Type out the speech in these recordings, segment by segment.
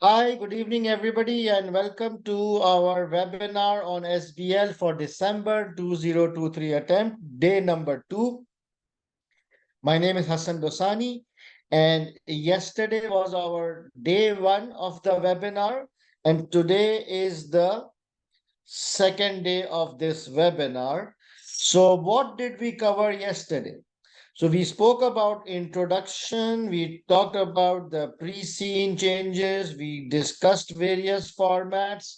Hi, good evening, everybody, and welcome to our webinar on SBL for December 2023 attempt, day number 2. My name is Hassan Dosani, and yesterday was our day 1 of the webinar, and today is the second day of this webinar. So, what did we cover yesterday? So we spoke about introduction, we talked about the pre-scene changes, we discussed various formats,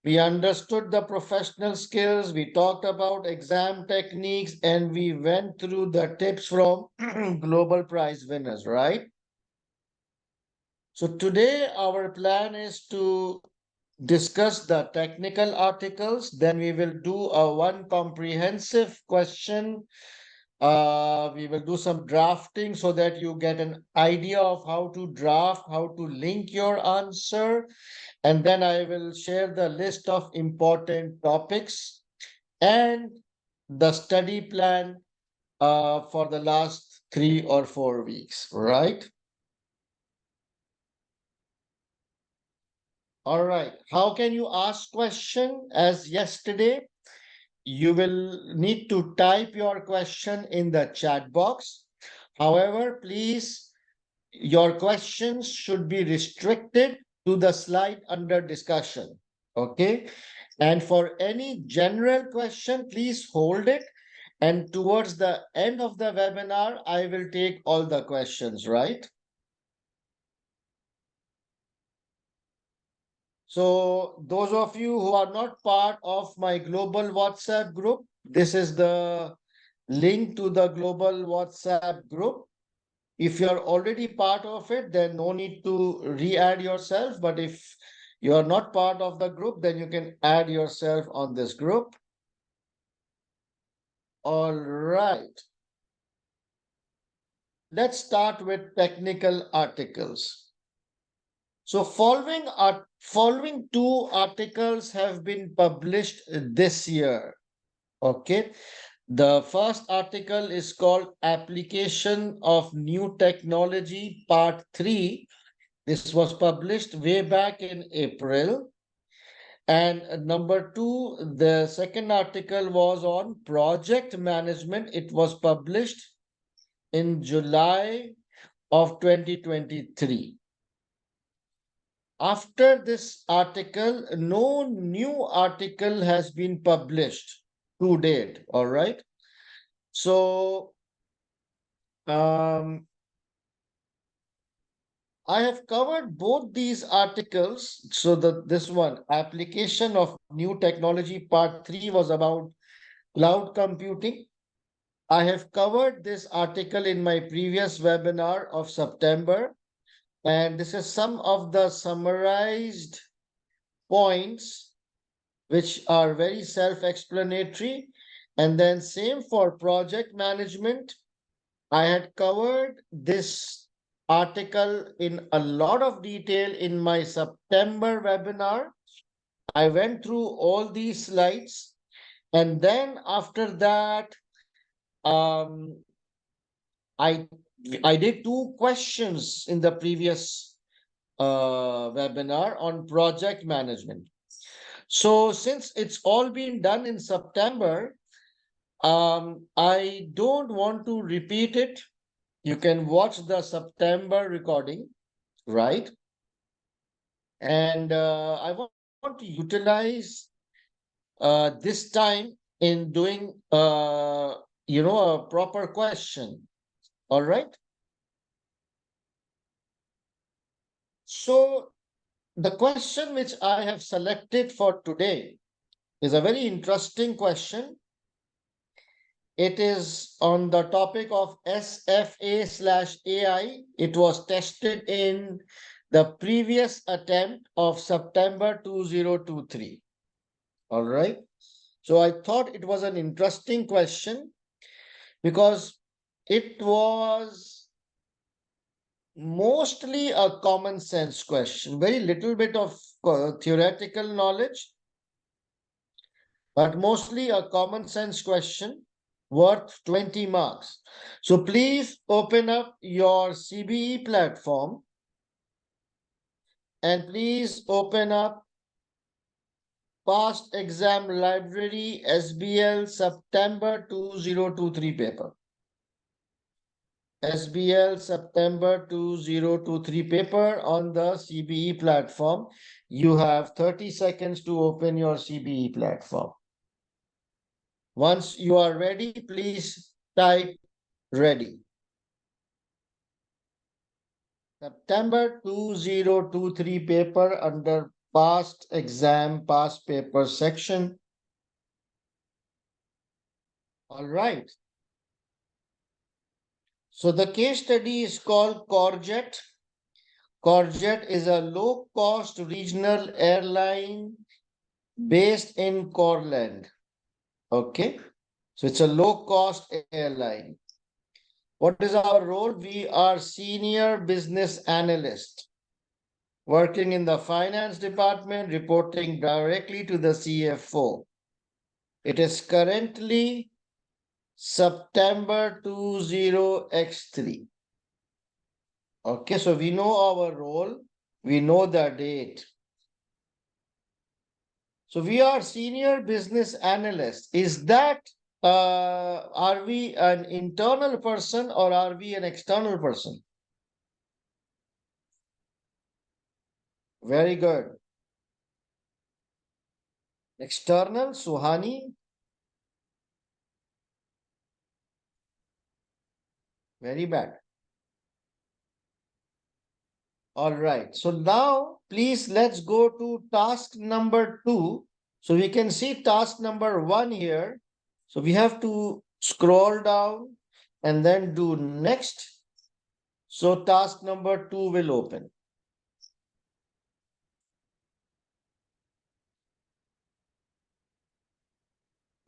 we understood the professional skills, we talked about exam techniques, and we went through the tips from global prize winners, right? So today our plan is to discuss the technical articles, then we will do a one comprehensive question. We will do some drafting so that you get an idea of how to draft, how to link your answer. And then I will share the list of important topics and the study plan for the last 3 or 4 weeks, right? All right. How can you ask question as yesterday? You will need to type your question in the chat box. However, please, your questions should be restricted to the slide under discussion. Okay. And for any general question, please hold it. And towards the end of the webinar, I will take all the questions, right? So those of you who are not part of my global WhatsApp group, this is the link to the global WhatsApp group. If you're already part of it, then no need to re-add yourself. But if you're not part of the group, then you can add yourself on this group. All right. Let's start with technical articles. So following 2 articles have been published this year. Okay. The first article is called Application of New Technology, Part 3. This was published way back in April. And number 2, the second article was on project management. It was published in July of 2023. After this article, no new article has been published to date. All right. So I have covered both these articles. So this one, application of new technology, part 3, was about cloud computing. I have covered this article in my previous webinar of September, and this is some of the summarized points which are very self-explanatory. And then same for project management. I had covered this article in a lot of detail in my September webinar. I went through all these slides, and then after that, um, I I did 2 questions in the previous webinar on project management. So since it's all been done in September, I don't want to repeat it. You can watch the September recording, right? And I want to utilize this time in doing, a proper question. All right. So the question which I have selected for today is a very interesting question. It is on the topic of SFA/AI. It was tested in the previous attempt of September 2023. All right. So I thought it was an interesting question because it was mostly a common sense question, very little bit of theoretical knowledge, but mostly a common sense question worth 20 marks. So please open up your CBE platform And please open up Past Exam Library SBL September 2023 paper. SBL September 2023 paper on the CBE platform. You have 30 seconds to open your CBE platform. Once you are ready, please type ready. September 2023 paper under past exam, past paper section. All right. So the case study is called Courgette. Courgette is a low-cost regional airline based in Courland. Okay. So it's a low-cost airline. What is our role? We are senior business analyst working in the finance department, reporting directly to the CFO. It is currently September 20x3. Okay, so we know our role, we know the date. So we are senior business analyst. Is that, are we an internal person or are we an external person? Very good. External, Suhani. Very bad. All right. So now, please, let's go to task number 2. So we can see task number 1 here. So we have to scroll down and then do next. So task number 2 will open.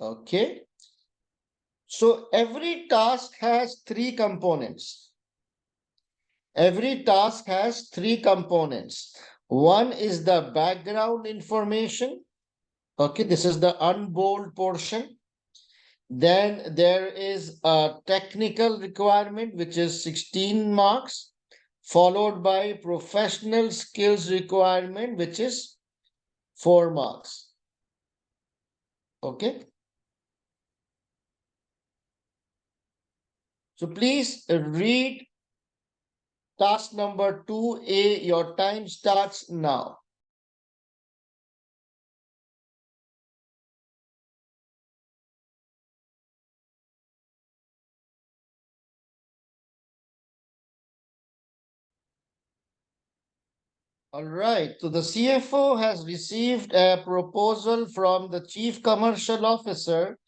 Okay. So every task has 3 components. Every task has 3 components. One is the background information. Okay, this is the unbold portion. Then there is a technical requirement, which is 16 marks, followed by professional skills requirement, which is 4 marks. Okay. So please read task number 2A. Your time starts now. All right. So the CFO has received a proposal from the Chief Commercial Officer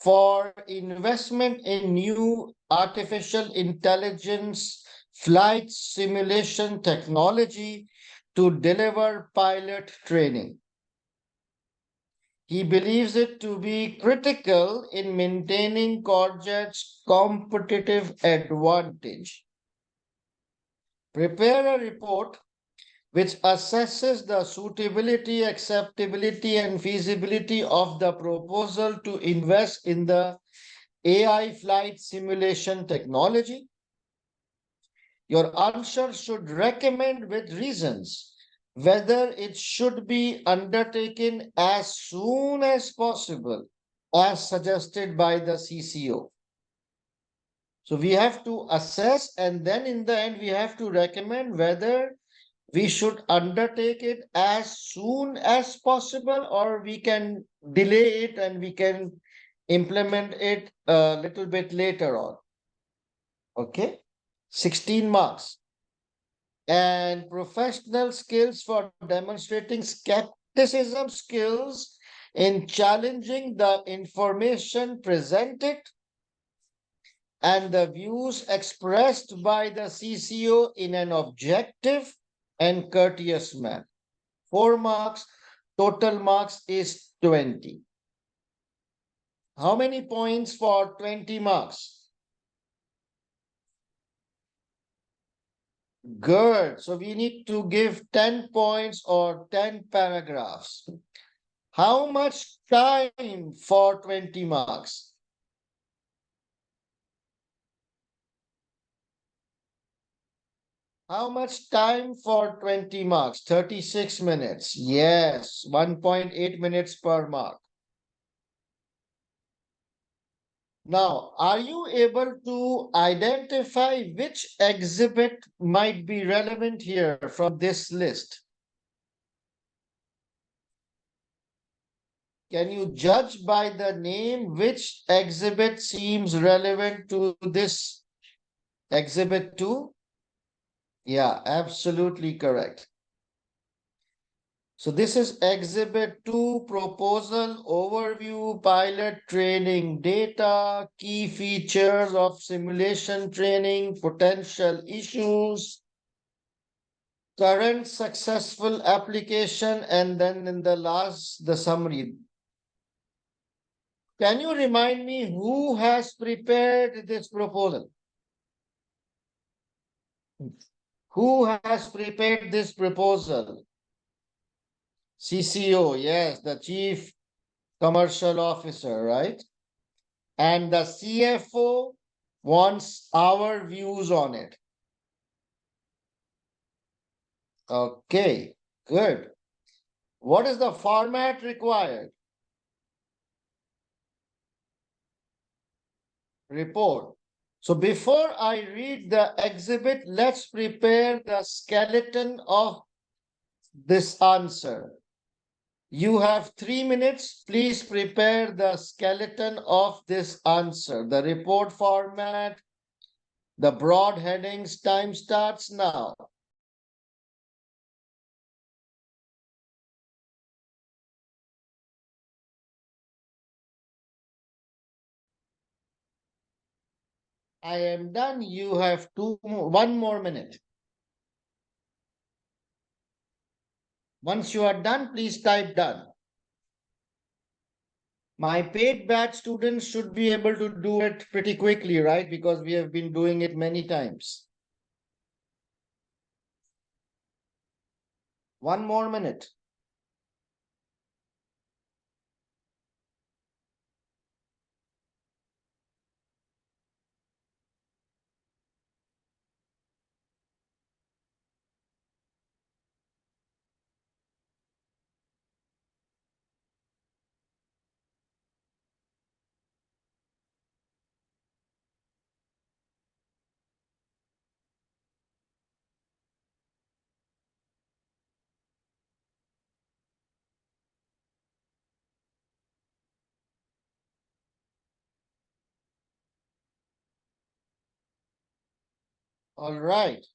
for investment in new artificial intelligence flight simulation technology to deliver pilot training. He believes it to be critical in maintaining Courgette's competitive advantage. Prepare a report which assesses the suitability, acceptability, and feasibility of the proposal to invest in the AI flight simulation technology. Your answer should recommend with reasons whether it should be undertaken as soon as possible, as suggested by the CCO. So we have to assess, and then in the end, we have to recommend whether we should undertake it as soon as possible, or we can delay it and we can implement it a little bit later on. Okay, 16 marks. And professional skills for demonstrating skepticism skills in challenging the information presented and the views expressed by the CCO in an objective and courteous manner. 4 marks, total marks is 20. How many points for 20 marks? Good. So we need to give 10 points or 10 paragraphs. How much time for 20 marks? How much time for 20 marks? 36 minutes. Yes, 1.8 minutes per mark. Now, are you able to identify which exhibit might be relevant here from this list? Can you judge by the name which exhibit seems relevant to this exhibit 2? Yeah, absolutely correct. So this is exhibit 2, proposal overview, pilot training data, key features of simulation training, potential issues, current successful application, and then in the last, the summary. Can you remind me who has prepared this proposal? Who has prepared this proposal? CCO, yes, the Chief Commercial Officer, right? And the CFO wants our views on it. Okay, good. What is the format required? Report. So before I read the exhibit, let's prepare the skeleton of this answer. You have 3 minutes. Please prepare the skeleton of this answer. The report format, the broad headings, time starts now. I am done. You have 1 more minute. Once you are done, please type done. My paid batch students should be able to do it pretty quickly, right? Because we have been doing it many times. 1 more minute. All right.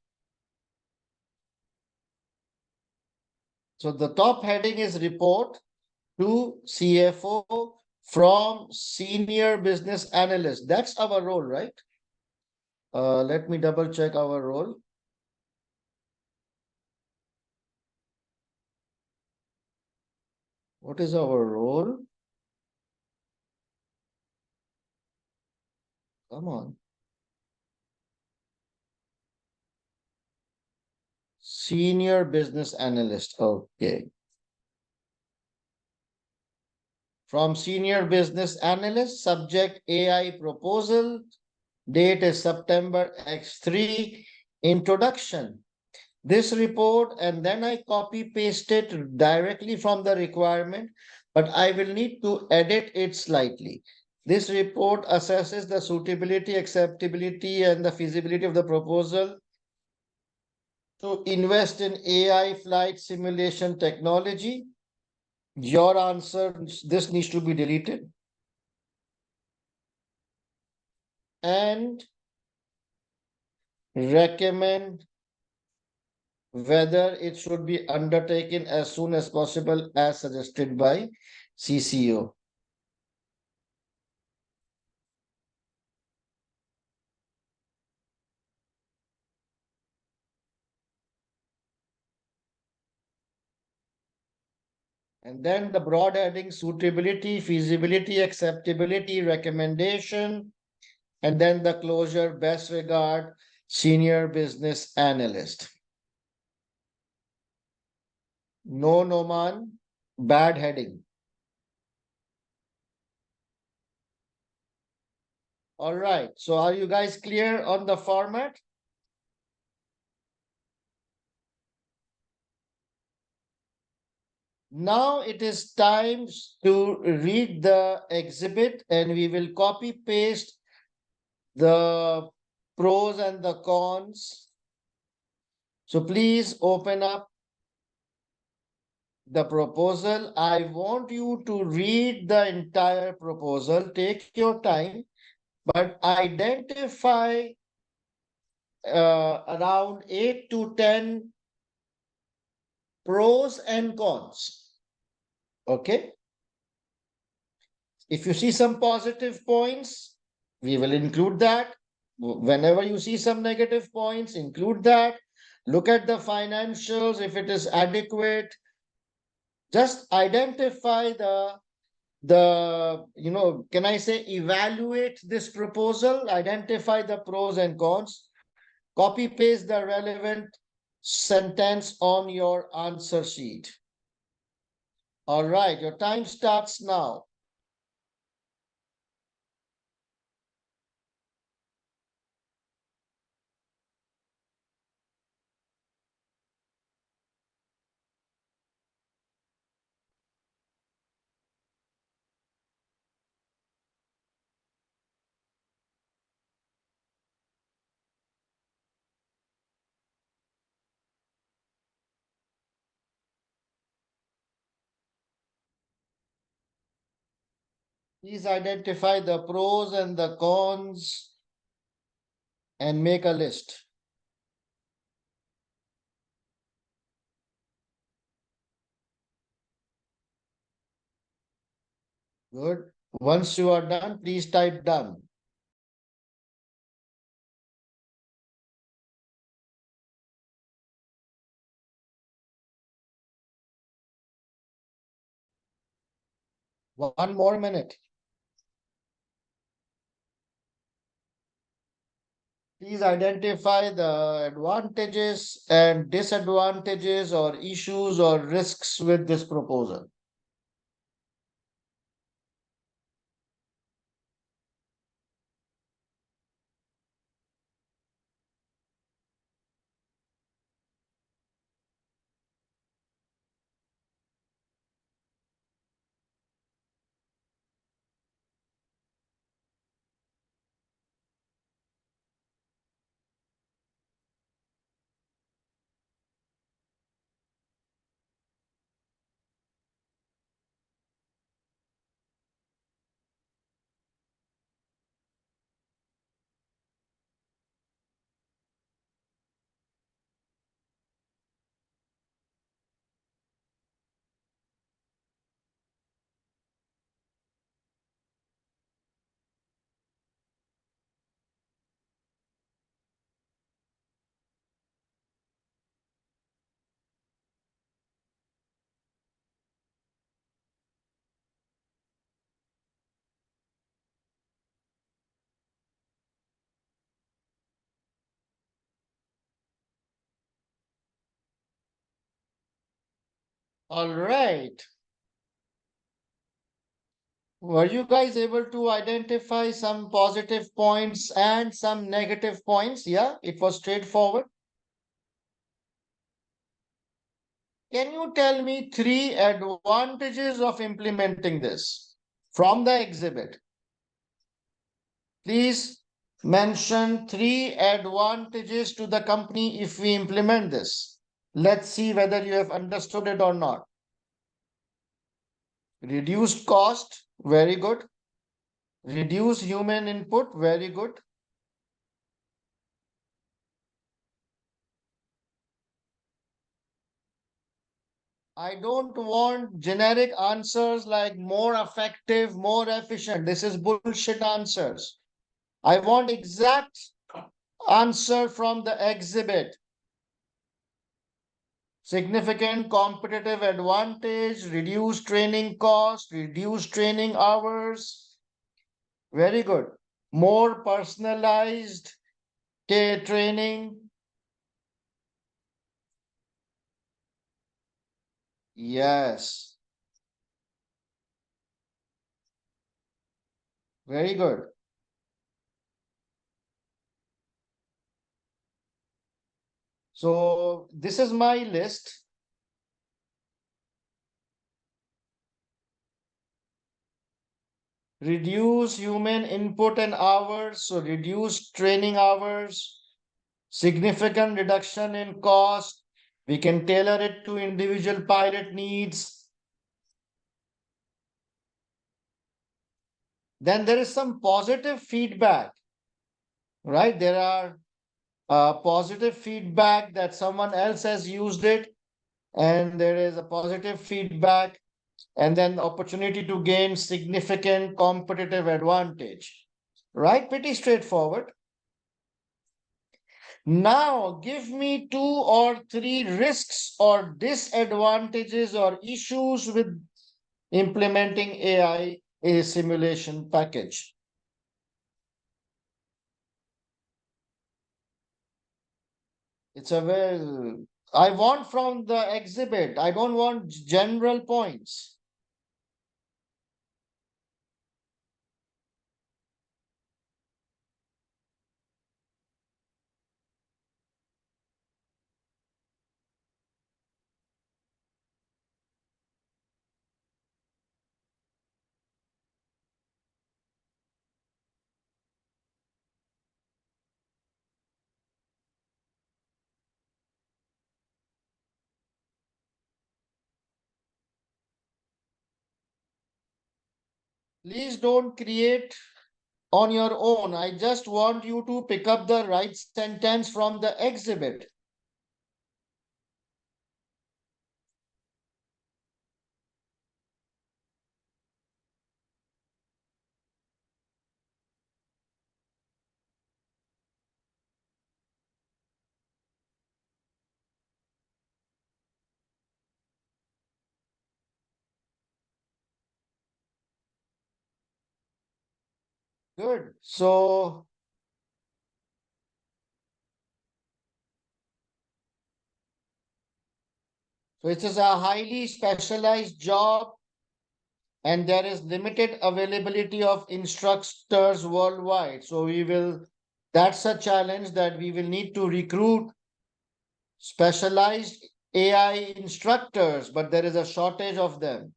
So the top heading is report to CFO from senior business analyst. That's our role, right? Let me double check our role. What is our role? Come on. Senior business analyst. Okay. From senior business analyst, subject AI proposal, date is September X3, introduction. This report, and then I copy paste it directly from the requirement, but I will need to edit it slightly. This report assesses the suitability, acceptability, and the feasibility of the proposal to invest in AI flight simulation technology. Your answer, this needs to be deleted. And recommend whether it should be undertaken as soon as possible as suggested by CCO. And then the broad heading, suitability, feasibility, acceptability, recommendation, and then the closure, best regard, senior business analyst. No, Noman, bad heading. All right. So are you guys clear on the format? Now it is time to read the exhibit, and we will copy paste the pros and the cons. So please open up the proposal. I want you to read the entire proposal. Take your time, but identify around 8 to 10 pros and cons. Okay. If you see some positive points, we will include that. Whenever you see some negative points, include that. Look at the financials if it is adequate. Just identify can I say, evaluate this proposal, identify the pros and cons, copy paste the relevant sentence on your answer sheet. All right, your time starts now. Please identify the pros and the cons and make a list. Good. Once you are done, please type done. One more minute. Please identify the advantages and disadvantages or issues or risks with this proposal. All right. Were you guys able to identify some positive points and some negative points? Yeah, it was straightforward. Can you tell me three advantages of implementing this from the exhibit? Please mention three advantages to the company if we implement this. Let's see whether you have understood it or not. Reduced cost, very good. Reduce human input, very good. I don't want generic answers like more effective, more efficient. This is bullshit answers. I want exact answer from the exhibit. Significant competitive advantage, reduce training cost, reduce training hours. Very good. More personalized training. Yes. Very good. So this is my list. reduce human input and hours, so reduce training hours, significant reduction in cost. We can tailor it to individual pilot needs. Then there is some positive feedback, right? There are positive feedback that someone else has used it, and there is a positive feedback, and then opportunity to gain significant competitive advantage, right? Pretty straightforward. Now, give me two or three risks or disadvantages or issues with implementing AI a simulation package. It's a well, I want from the exhibit. I don't want general points. Please don't create on your own. I just want you to pick up the right sentence from the exhibit. Good. So it is a highly specialized job, and there is limited availability of instructors worldwide. So that's a challenge that we will need to recruit specialized AI instructors, but there is a shortage of them.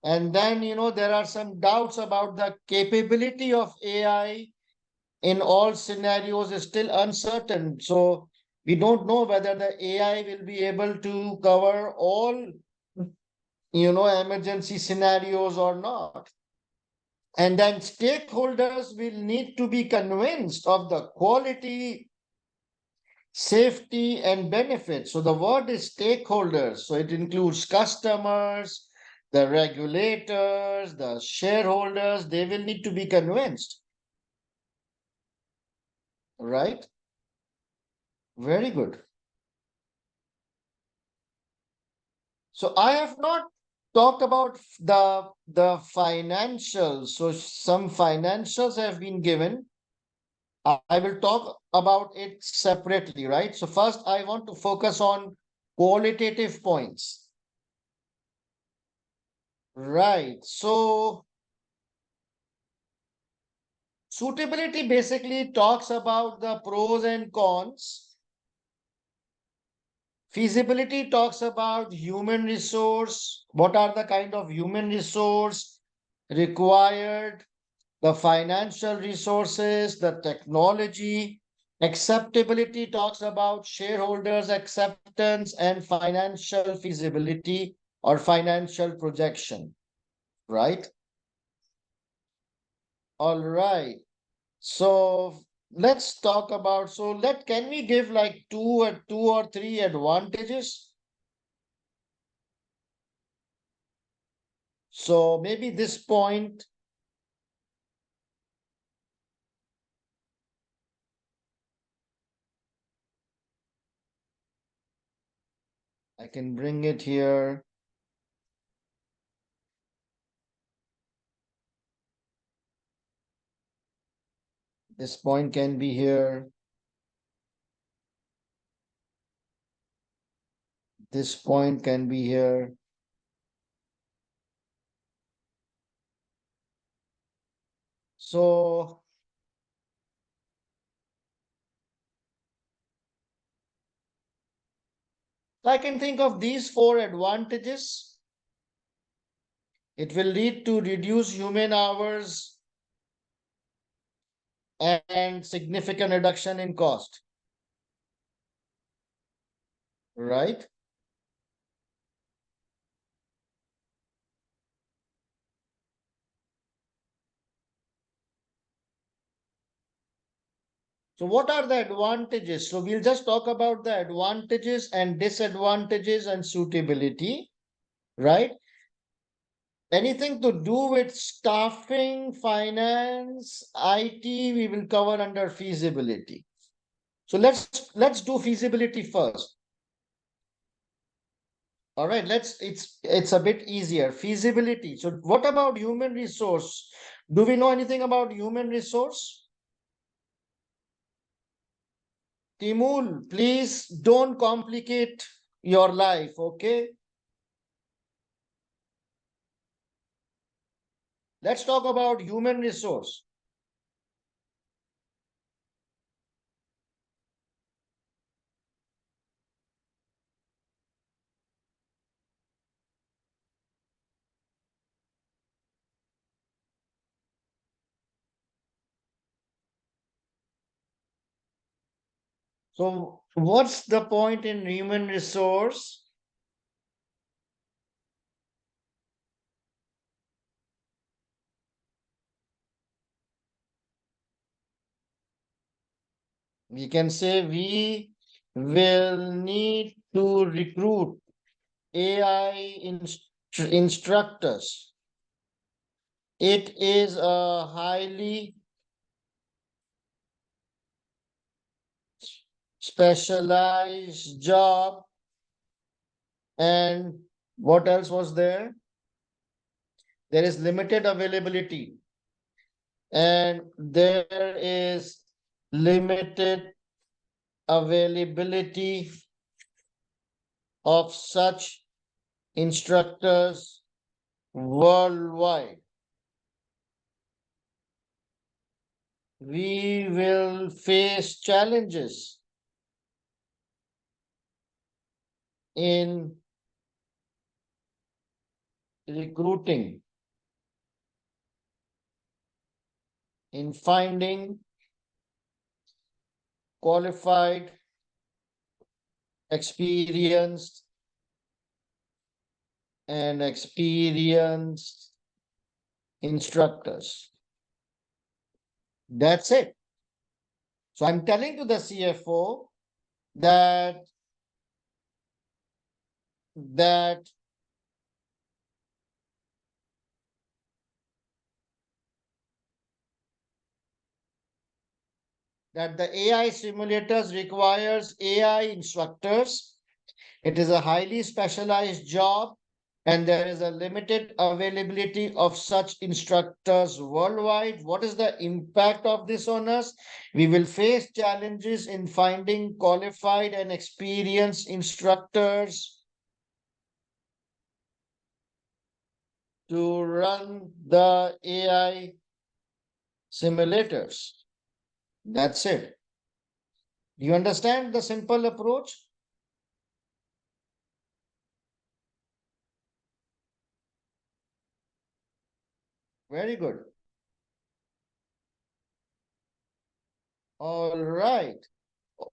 And then, there are some doubts about the capability of AI in all scenarios is still uncertain. So we don't know whether the AI will be able to cover all, emergency scenarios or not. And then stakeholders will need to be convinced of the quality, safety, and benefits. So the word is stakeholders. So it includes customers, the regulators, the shareholders. They will need to be convinced, right? Very good. So I have not talked about the financials. So some financials have been given. I will talk about it separately, right? So first, I want to focus on qualitative points. Right. So suitability basically talks about the pros and cons. Feasibility talks about human resource. What are the kind of human resource required? The financial resources, the technology. Acceptability talks about shareholders' acceptance and financial feasibility or financial projection, right? All right. So let's talk about, can we give like two or three advantages? So maybe this point, I can bring it here. This point can be here. This point can be here. So I can think of these four advantages. It will lead to reduced human hours and significant reduction in cost, right? So what are the advantages? So we'll just talk about the advantages and disadvantages and suitability, right? Anything to do with staffing, finance, IT, we will cover under feasibility. So let's do feasibility first. All right, it's a bit easier. Feasibility. So what about human resource? Do we know anything about human resource? Timul, please don't complicate your life, okay? Let's talk about human resource. So what's the point in human resource? We can say we will need to recruit AI instructors. It is a highly specialized job. And what else was there? There is limited availability, and there is limited availability of such instructors worldwide. We will face challenges in recruiting, in finding qualified, experienced, and experienced instructors. That's it. So I'm telling to the CFO that that that the AI simulators requires AI instructors. It is a highly specialized job, and there is a limited availability of such instructors worldwide. What is the impact of this on us? We will face challenges in finding qualified and experienced instructors to run the AI simulators. That's it. Do you understand the simple approach? Very good. All right.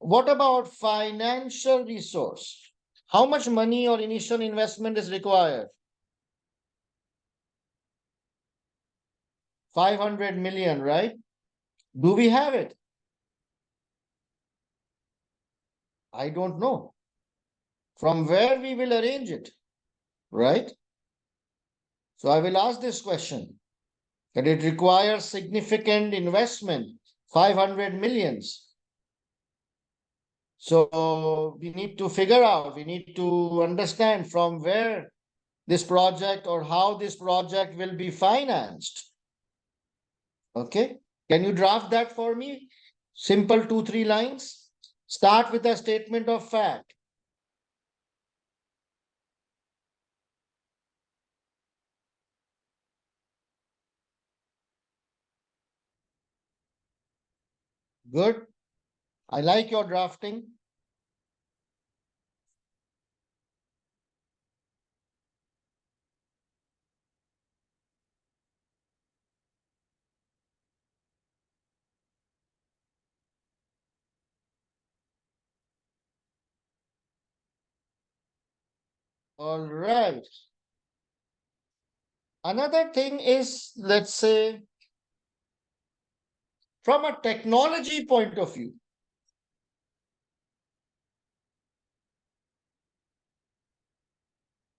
What about financial resource? How much money or initial investment is required? 500 million, right? Do we have it? I don't know. From where we will arrange it, right? So I will ask this question that it requires significant investment, 500 millions. So we need to figure out, we need to understand from where this project or how this project will be financed. Okay. Can you draft that for me? Simple 2, 3 lines. Start with a statement of fact. Good. I like your drafting. All right. Another thing is, let's say, from a technology point of view.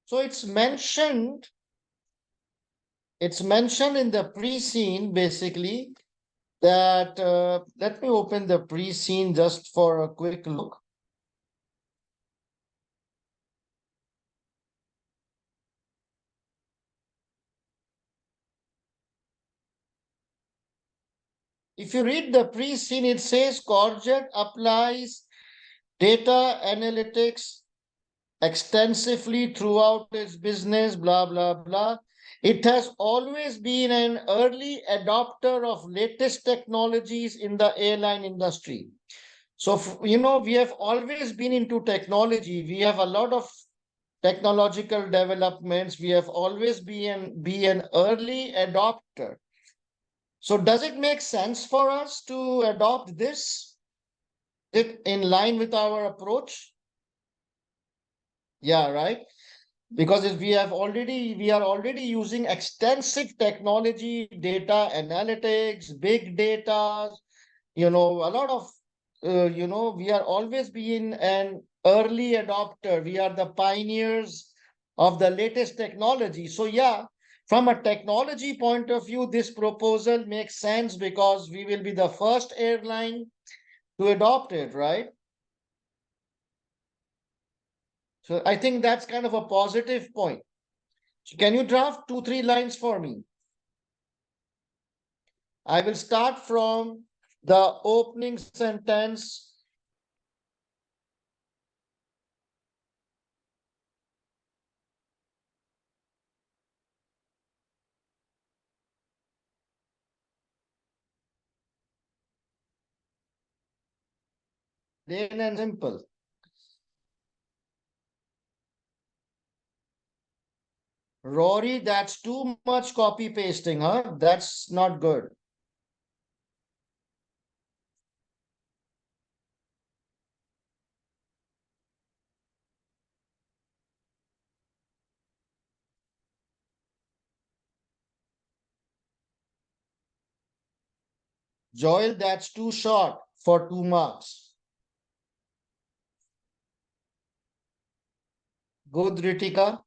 So it's mentioned in the pre-scene basically that let me open the pre-scene just for a quick look. If you read the pre-scene, it says Courgette applies data analytics extensively throughout its business, blah, blah, blah. It has always been an early adopter of latest technologies in the airline industry. So, we have always been into technology. We have a lot of technological developments. We have always be an early adopter. So does it make sense for us to adopt this? It in line with our approach? Yeah, right. Because if we are already using extensive technology, data analytics, big data, a lot of, we are always being an early adopter. We are the pioneers of the latest technology. So yeah, from a technology point of view, this proposal makes sense because we will be the first airline to adopt it, right? So I think that's kind of a positive point. So can you draft 2, 3 lines for me? I will start from the opening sentence. Plain and simple. Rory, that's too much copy pasting, huh? That's not good. Joel, that's too short for 2 marks. Good, Ritika.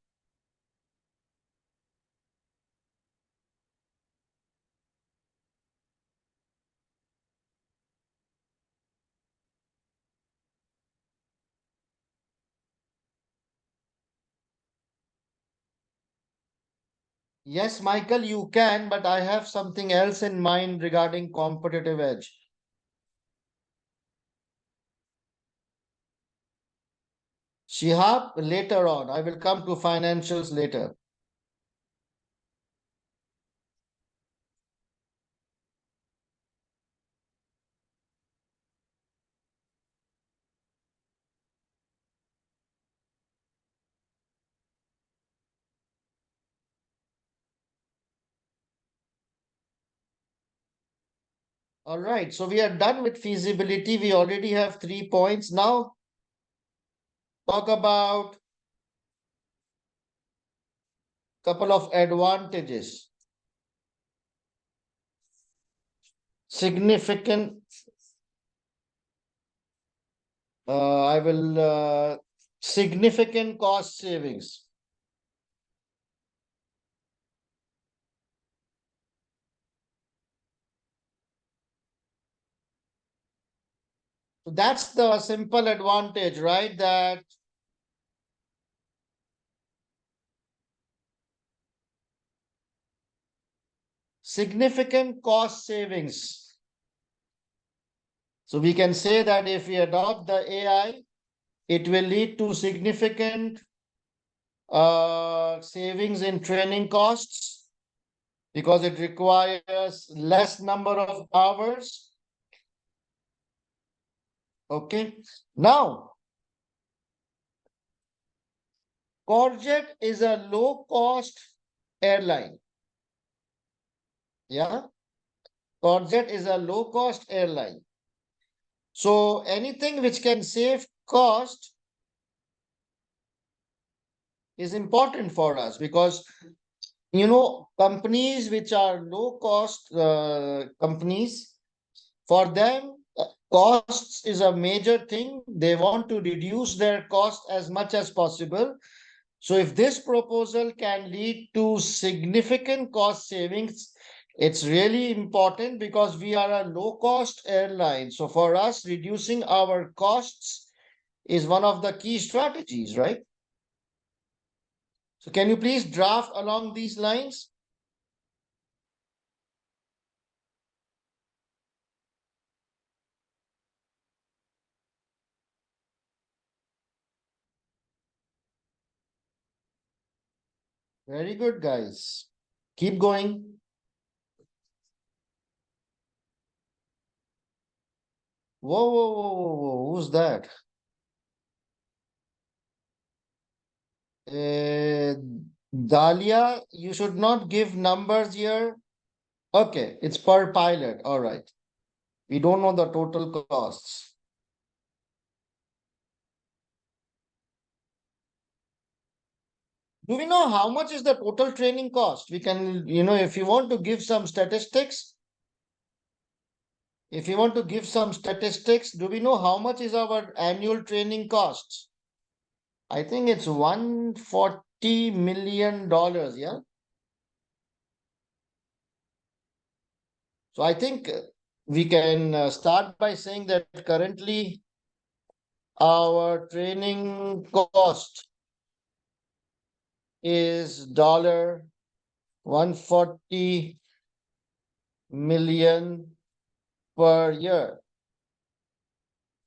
Yes, Michael, you can, but I have something else in mind regarding competitive edge. Shihab, later on. I will come to financials later. All right, so we are done with feasibility. We already have 3 points. Now, talk about couple of advantages. Significant, I will, significant cost savings. So that's the simple advantage, right? That significant cost savings. So we can say that if we adopt the AI, it will lead to significant savings in training costs because it requires less number of hours. Okay. Now, Courgette is a low-cost airline. Yeah. Courgette is a low-cost airline. So anything which can save cost is important for us because companies which are low cost companies, for them costs is a major thing. They want to reduce their cost as much as possible. So if this proposal can lead to significant cost savings, it's really important because we are a low cost airline. So for us, reducing our costs is one of the key strategies, right? So can you please draft along these lines? Very good, guys. Keep going. Whoa, whoa, whoa, whoa, whoa. Who's that? Uh, Dahlia, you should not give numbers here. Okay, it's per pilot. All right. We don't know the total costs. Do we know how much is the total training cost? We can, if you want to give some statistics, do we know how much is our annual training costs? I think it's $140 million, yeah? So I think we can start by saying that currently our training cost is $140 million per year.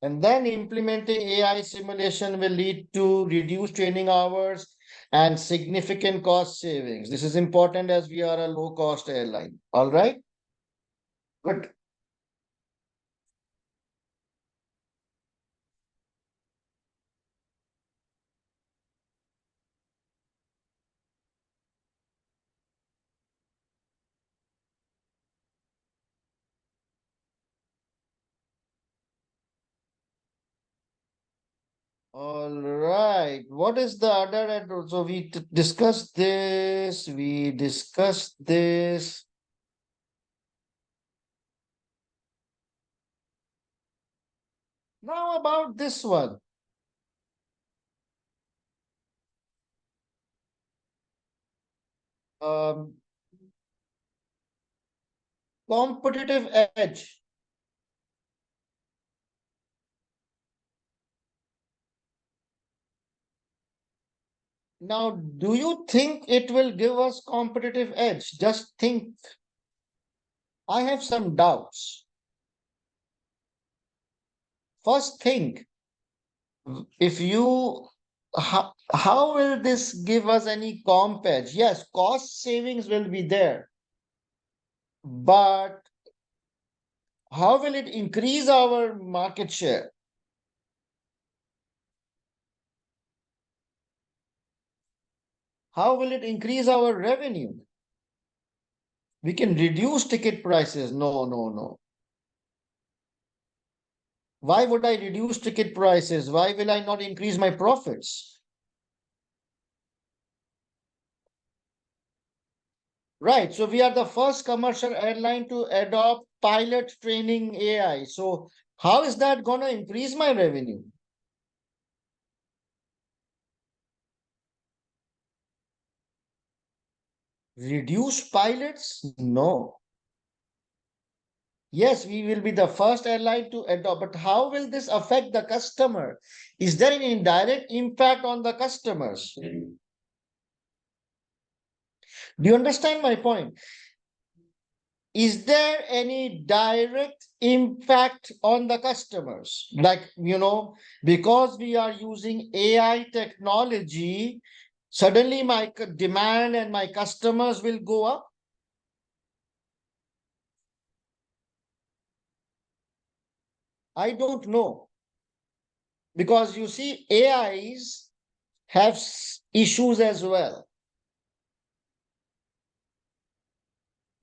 And then implementing AI simulation will lead to reduced training hours and significant cost savings. This is important as we are a low cost airline. All right. Good. All right. What is the other? So we discussed this. We discussed this. Now about this one. Um, Competitive edge. Now, do you think it will give us competitive edge? Just think. I have some doubts. First, think if you how will this give us any comp edge? Yes, cost savings will be there, but how will it increase our market share? How will it increase our revenue? We can reduce ticket prices. No, no, no. Why would I reduce ticket prices? Why will I not increase my profits? Right. So we are the first commercial airline to adopt pilot training AI. So how is that going to increase my revenue? Reduce pilots? No. Yes, we will be the first airline to adopt, but how will this affect the customer? Is there an indirect impact on the customers? Do you understand my point? Is there any direct impact on the customers? Like, because we are using AI technology, suddenly my demand and my customers will go up? I don't know. Because you see, AIs have issues as well.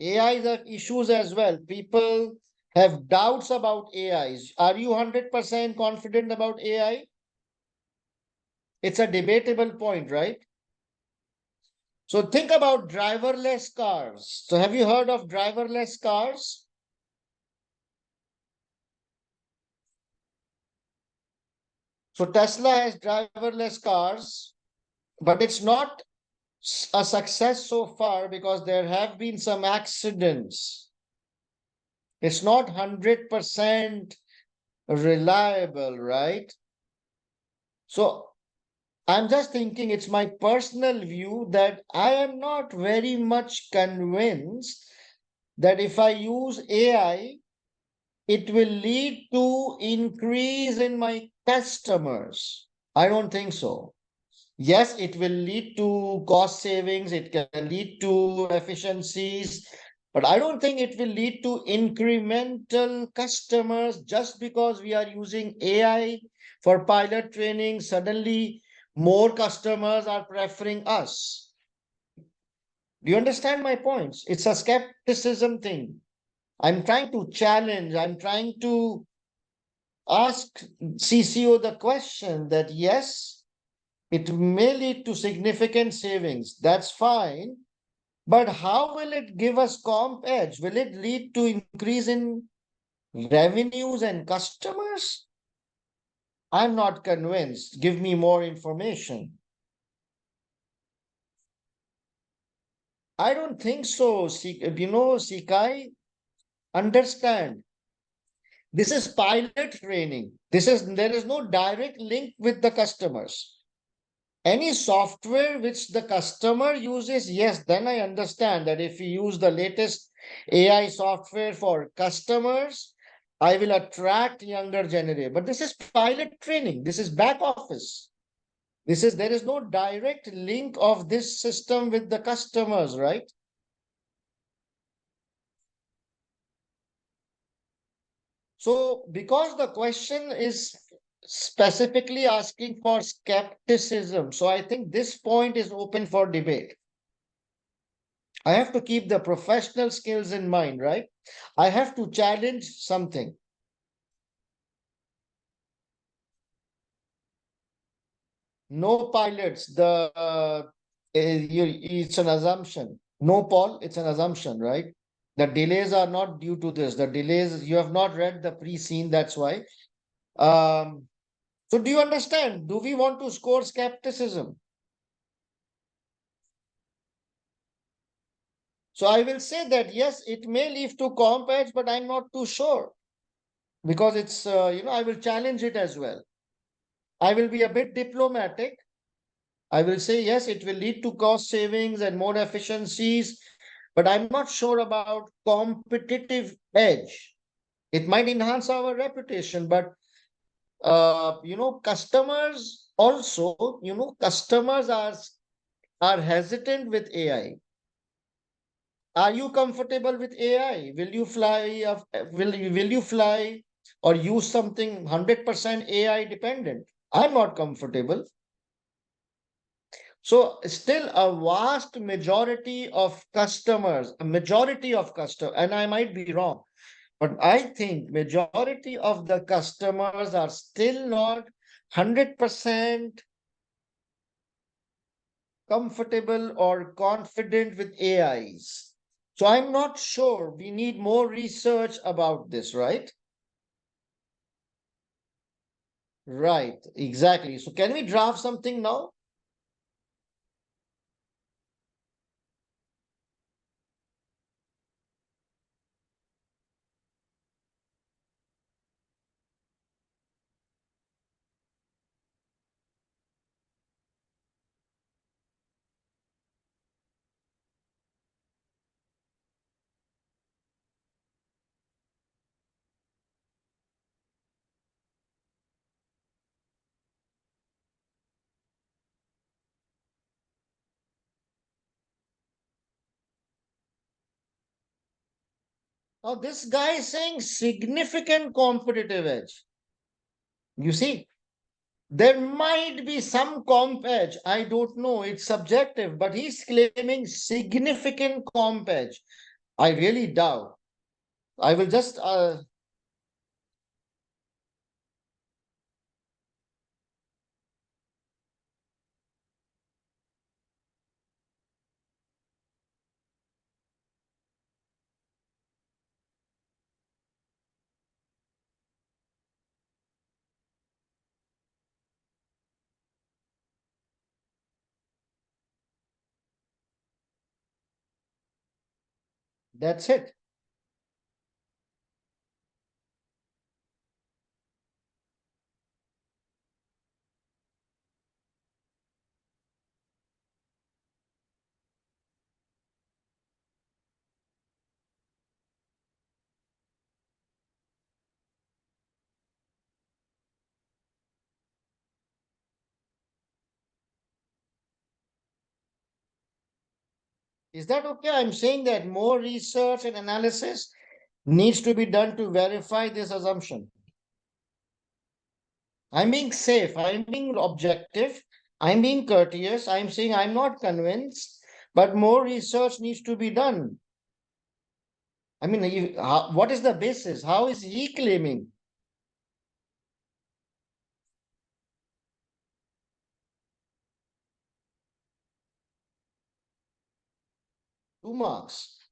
AIs have issues as well. People have doubts about AIs. Are you 100% confident about AI? It's a debatable point, right? So think about driverless cars. So have you heard of driverless cars? So Tesla has driverless cars, but it's not a success so far because there have been some accidents. It's not 100% reliable, right? So I'm just thinking, it's my personal view that I am not very much convinced that if I use AI, it will lead to increase in my customers. I don't think so. Yes, it will lead to cost savings, it can lead to efficiencies, but I don't think it will lead to incremental customers just because we are using AI for pilot training. Suddenly, more customers are preferring us. Do you understand my points? It's a skepticism thing. I'm trying to challenge, I'm trying to ask CCO the question that yes, it may lead to significant savings. That's fine. But how will it give us comp edge? Will it lead to increase in revenues and customers? I'm not convinced. Give me more information. I don't think so. Sikai, understand. This is pilot training. There is no direct link with the customers. Any software which the customer uses, yes, then I understand that if you use the latest AI software for customers, I will attract younger generation. But this is pilot training. This is back office. There is no direct link of this system with the customers, right? So because the question is specifically asking for skepticism, so I think this point is open for debate. I have to keep the professional skills in mind, right? I have to challenge something. No pilots, it's an assumption. No, Paul, it's an assumption, right? The delays are not due to this. The delays, you have not read the pre-scene, that's why. Um, so do you understand? Do we want to score skepticism? So I will say that yes, it may lead to comp edge, but I'm not too sure because I will challenge it as well. I will be a bit diplomatic. I will say yes, it will lead to cost savings and more efficiencies, but I'm not sure about competitive edge. It might enhance our reputation, but customers also, customers are hesitant with AI. Are you comfortable with AI? Will you fly or use something 100% AI dependent? I'm not comfortable. So still a vast majority of customers, and I might be wrong, but I think majority of the customers are still not 100% comfortable or confident with AIs. So I'm not sure. We need more research about this, right? Right, exactly. So can we draft something now? Now this guy is saying significant competitive edge. You see, there might be some comp edge. I don't know. It's subjective, but he's claiming significant comp edge. I really doubt. I will just That's it. Is that okay? I'm saying that more research and analysis needs to be done to verify this assumption. I'm being safe, I'm being objective, I'm being courteous, I'm saying I'm not convinced, but more research needs to be done. I mean, what is the basis? How is he claiming? 2 marks.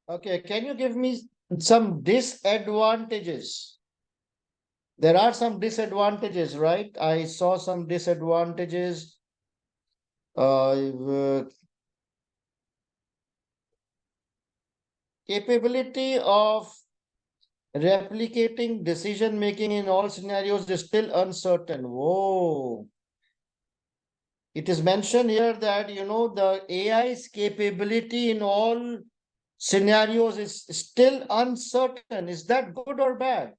Okay, can you give me some disadvantages? There are some disadvantages, right? I saw some disadvantages. Capability of replicating decision making in all scenarios is still uncertain. Whoa. It is mentioned here that, the AI's capability in all scenarios is still uncertain. Is that good or bad?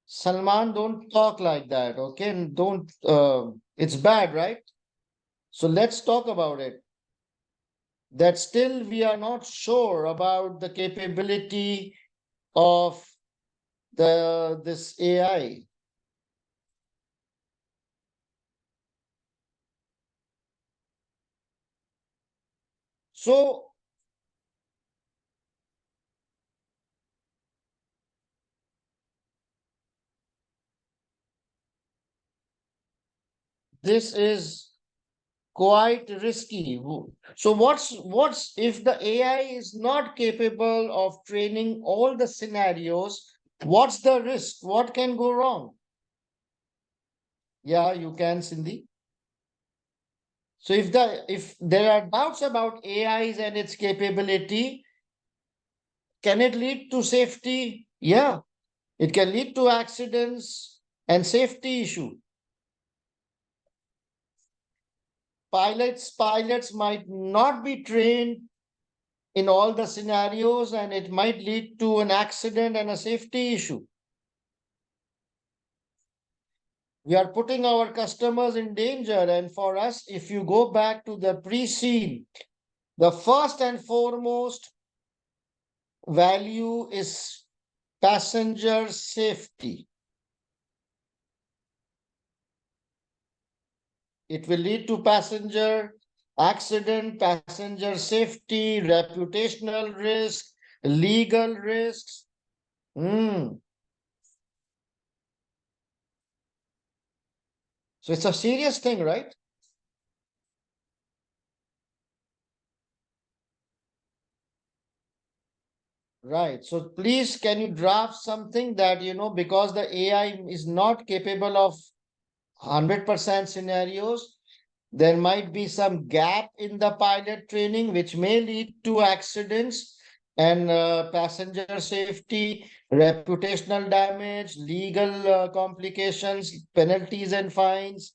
Salman, don't talk like that, okay? And don't, it's bad, right? So let's talk about it. That still we are not sure about the capability of this AI. So this is quite risky. So what's if the AI is not capable of training all the scenarios? What's the risk? What can go wrong? Yeah, you can, Cindy. So if there are doubts about AIs and its capability, can it lead to safety? Yeah, it can lead to accidents and safety issue. Pilots might not be trained in all the scenarios and it might lead to an accident and a safety issue. We are putting our customers in danger. And for us, if you go back to the pre-scene, the first and foremost value is passenger safety. It will lead to passenger accident, passenger safety, reputational risk, legal risks. So it's a serious thing, right? Right. So please, can you draft something that, because the AI is not capable of 100% scenarios, there might be some gap in the pilot training, which may lead to accidents and passenger safety, reputational damage, legal complications, penalties and fines.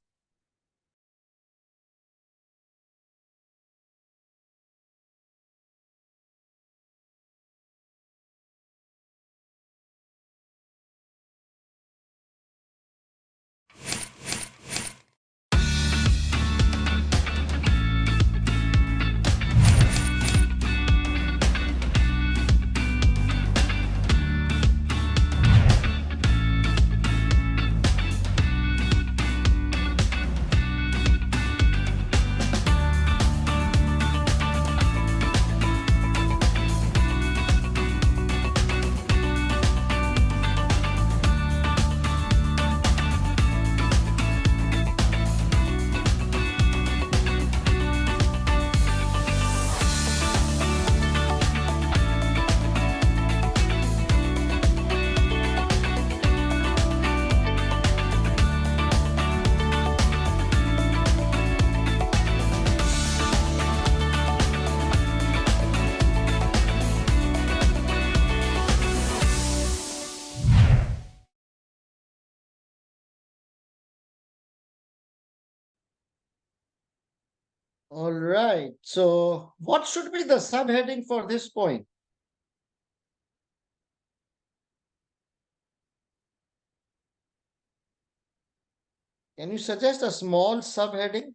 All right. So, what should be the subheading for this point? Can you suggest a small subheading?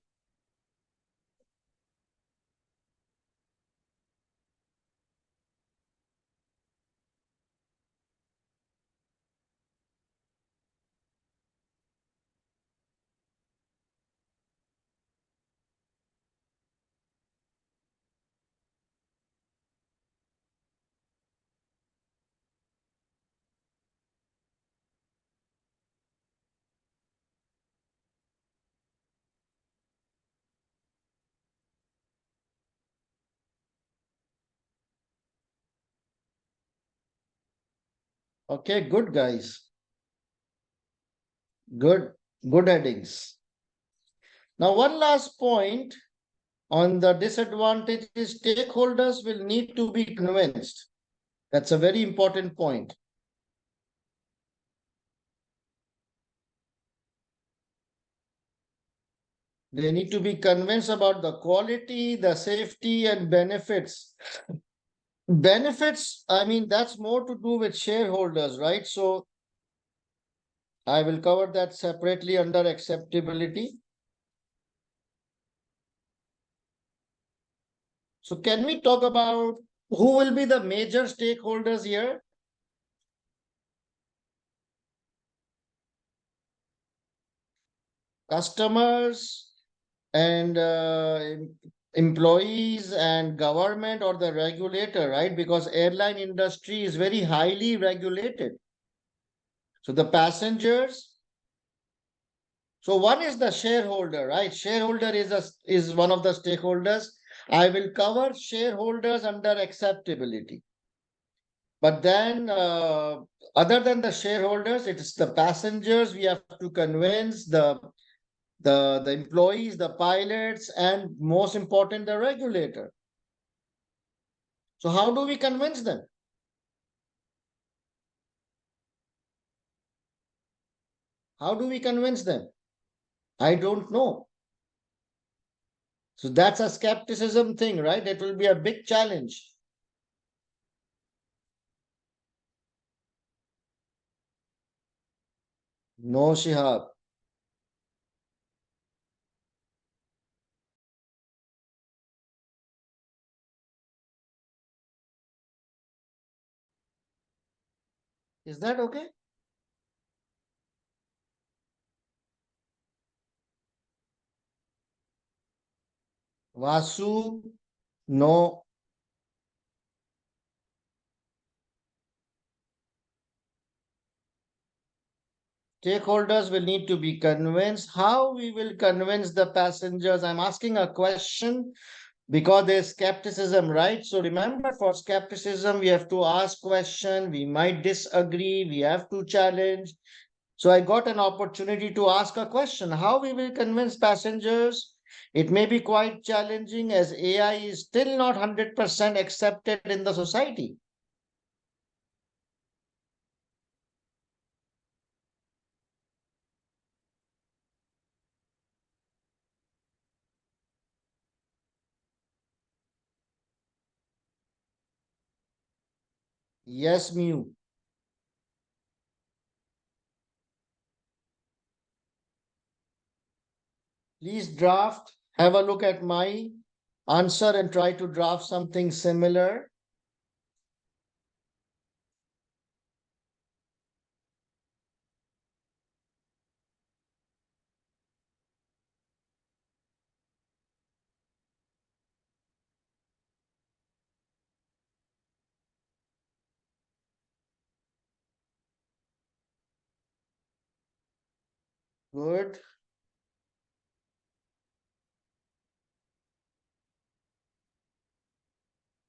Okay, good guys. Good, good headings. Now, one last point on the disadvantages, stakeholders will need to be convinced. That's a very important point. They need to be convinced about the quality, the safety, and benefits. Benefits, I mean, that's more to do with shareholders, right? So I will cover that separately under acceptability. So can we talk about who will be the major stakeholders here? Customers and employees and government or the regulator, right? Because airline industry is very highly regulated. So the passengers. So one is the shareholder, right? Shareholder is one of the stakeholders. I will cover shareholders under acceptability. But then, other than the shareholders, it's the passengers. We have to convince the employees, the pilots, and most important, the regulator. So how do we convince them? How do we convince them? I don't know. So that's a skepticism thing, right? It will be a big challenge. No, Shihab. Is that okay? Vasu, no. Stakeholders will need to be convinced. How we will convince the passengers? I'm asking a question because there's skepticism, right? So remember, for skepticism, we have to ask question. We might disagree. We have to challenge. So I got an opportunity to ask a question. How we will convince passengers? It may be quite challenging as AI is still not 100% accepted in the society. Yes, Mew. Please draft, have a look at my answer and try to draft something similar. Good.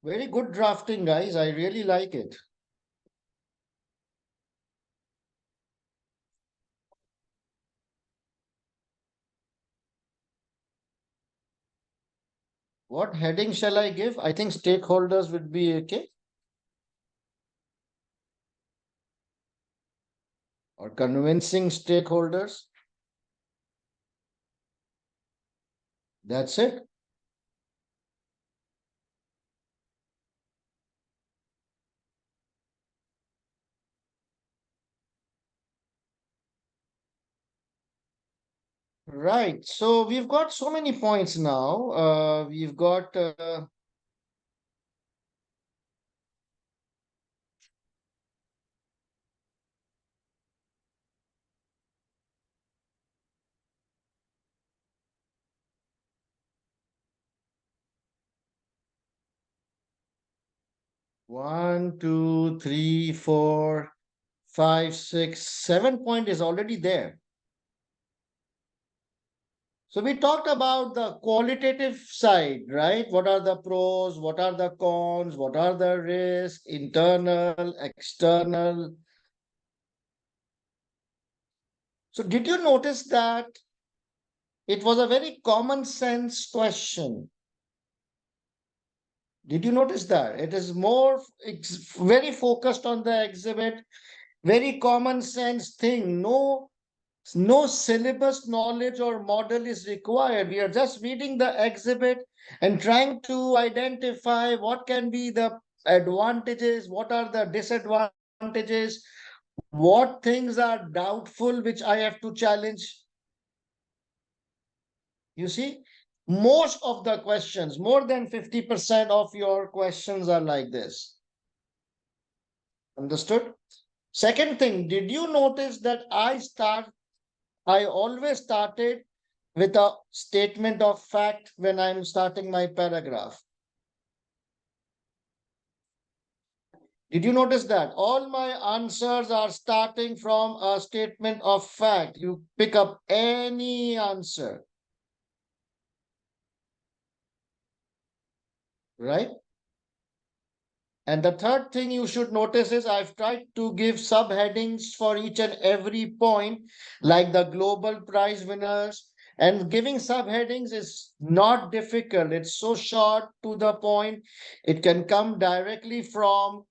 Very good drafting, guys. I really like it. What heading shall I give? I think stakeholders would be okay. Or convincing stakeholders. That's it. Right. So we've got so many points now. We've got 7 point is already there. So we talked about the qualitative side, right? What are the pros? What are the cons? What are the risks? Internal, external. So did you notice that it was a very common sense question? Did you notice that? It is more, it's very focused on the exhibit, very common sense thing. No syllabus knowledge or model is required. We are just reading the exhibit and trying to identify what can be the advantages, what are the disadvantages, what things are doubtful, which I have to challenge. You see, most of the questions, more than 50% of your questions are like this. Understood? Second thing, did you notice that I always started with a statement of fact when I'm starting my paragraph? Did you notice that? All my answers are starting from a statement of fact. You pick up any answer, right? And the third thing you should notice is I've tried to give subheadings for each and every point, like the global prize winners. And giving subheadings is not difficult. It's so short to the point. It can come directly from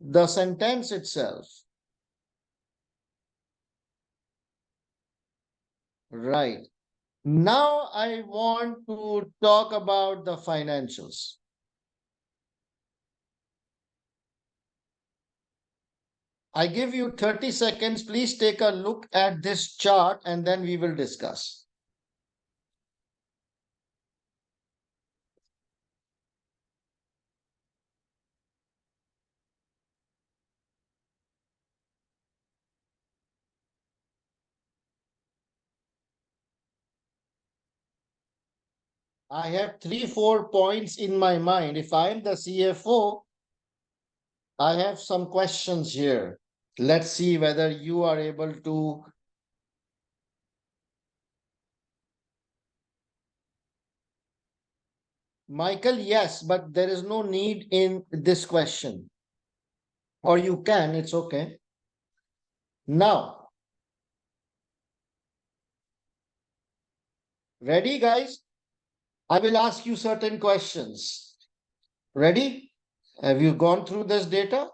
the sentence itself. Right. Now I want to talk about the financials. I give you 30 seconds. Please take a look at this chart and then we will discuss. I have 3, 4 points in my mind. If I'm the CFO, I have some questions here. Let's see whether you are able to. Michael, yes, but there is no need in this question. Or you can, it's okay. Now, ready, guys? I will ask you certain questions. Ready? Have you gone through this data?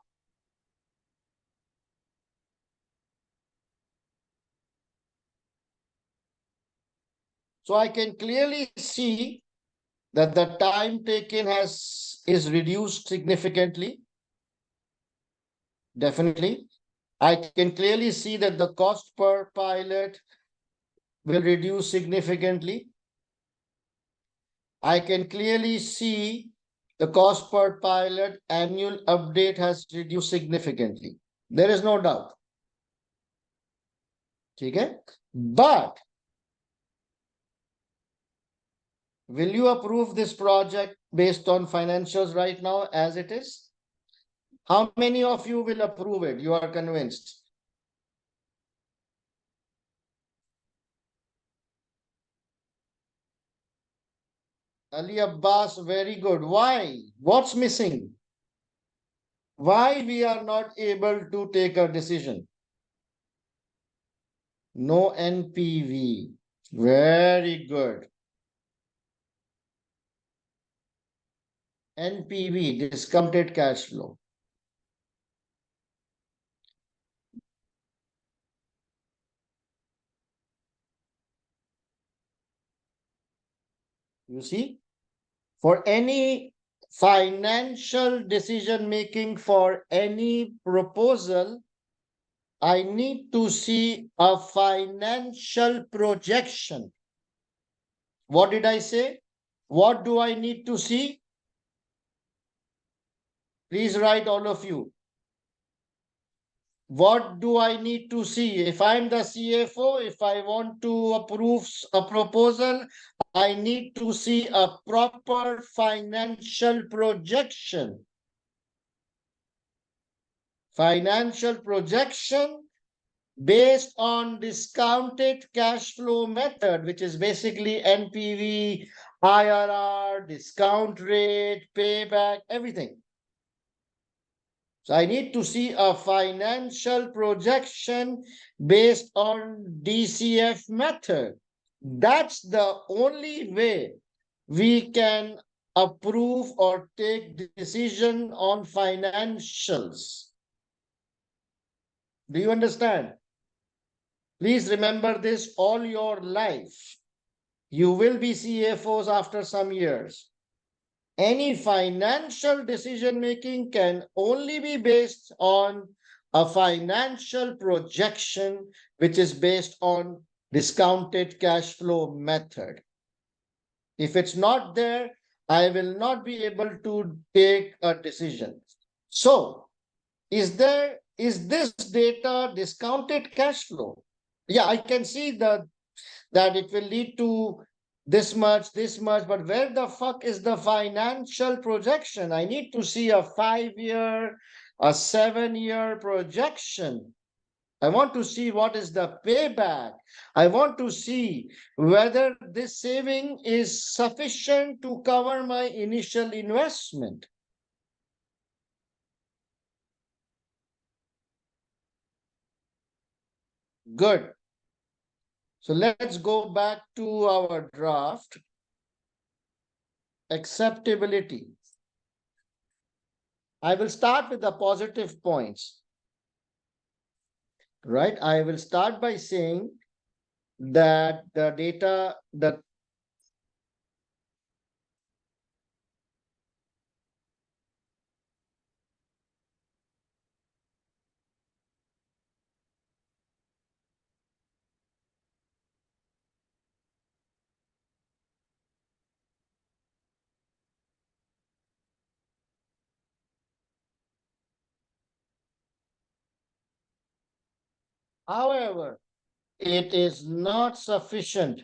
So I can clearly see that the time taken is reduced significantly. Definitely. I can clearly see that the cost per pilot will reduce significantly. I can clearly see the cost per pilot annual update has reduced significantly. There is no doubt. Okay? But will you approve this project based on financials right now as it is? How many of you will approve it? You are convinced? Ali Abbas, very good. Why? What's missing? Why we are not able to take a decision? No NPV. Very good. NPV, discounted cash flow. You see, for any financial decision making for any proposal, I need to see a financial projection. What did I say? What do I need to see? Please write, all of you. What do I need to see? If I'm the CFO, if I want to approve a proposal, I need to see a proper financial projection. Financial projection based on discounted cash flow method, which is basically NPV, IRR, discount rate, payback, everything. So I need to see a financial projection based on DCF method. That's the only way we can approve or take decision on financials. Do you understand? Please remember this all your life. You will be CFOs after some years. Any financial decision making can only be based on a financial projection, which is based on discounted cash flow method. If it's not there, I will not be able to take a decision. So, is this data discounted cash flow? Yeah, I can see that it will lead to this much, but where the fuck is the financial projection? I need to see a 5-year, a 7-year projection. I want to see what is the payback. I want to see whether this saving is sufficient to cover my initial investment. Good. So let's go back to our draft. Acceptability. I will start with the positive points, right? I will start by saying that the data, however, it is not sufficient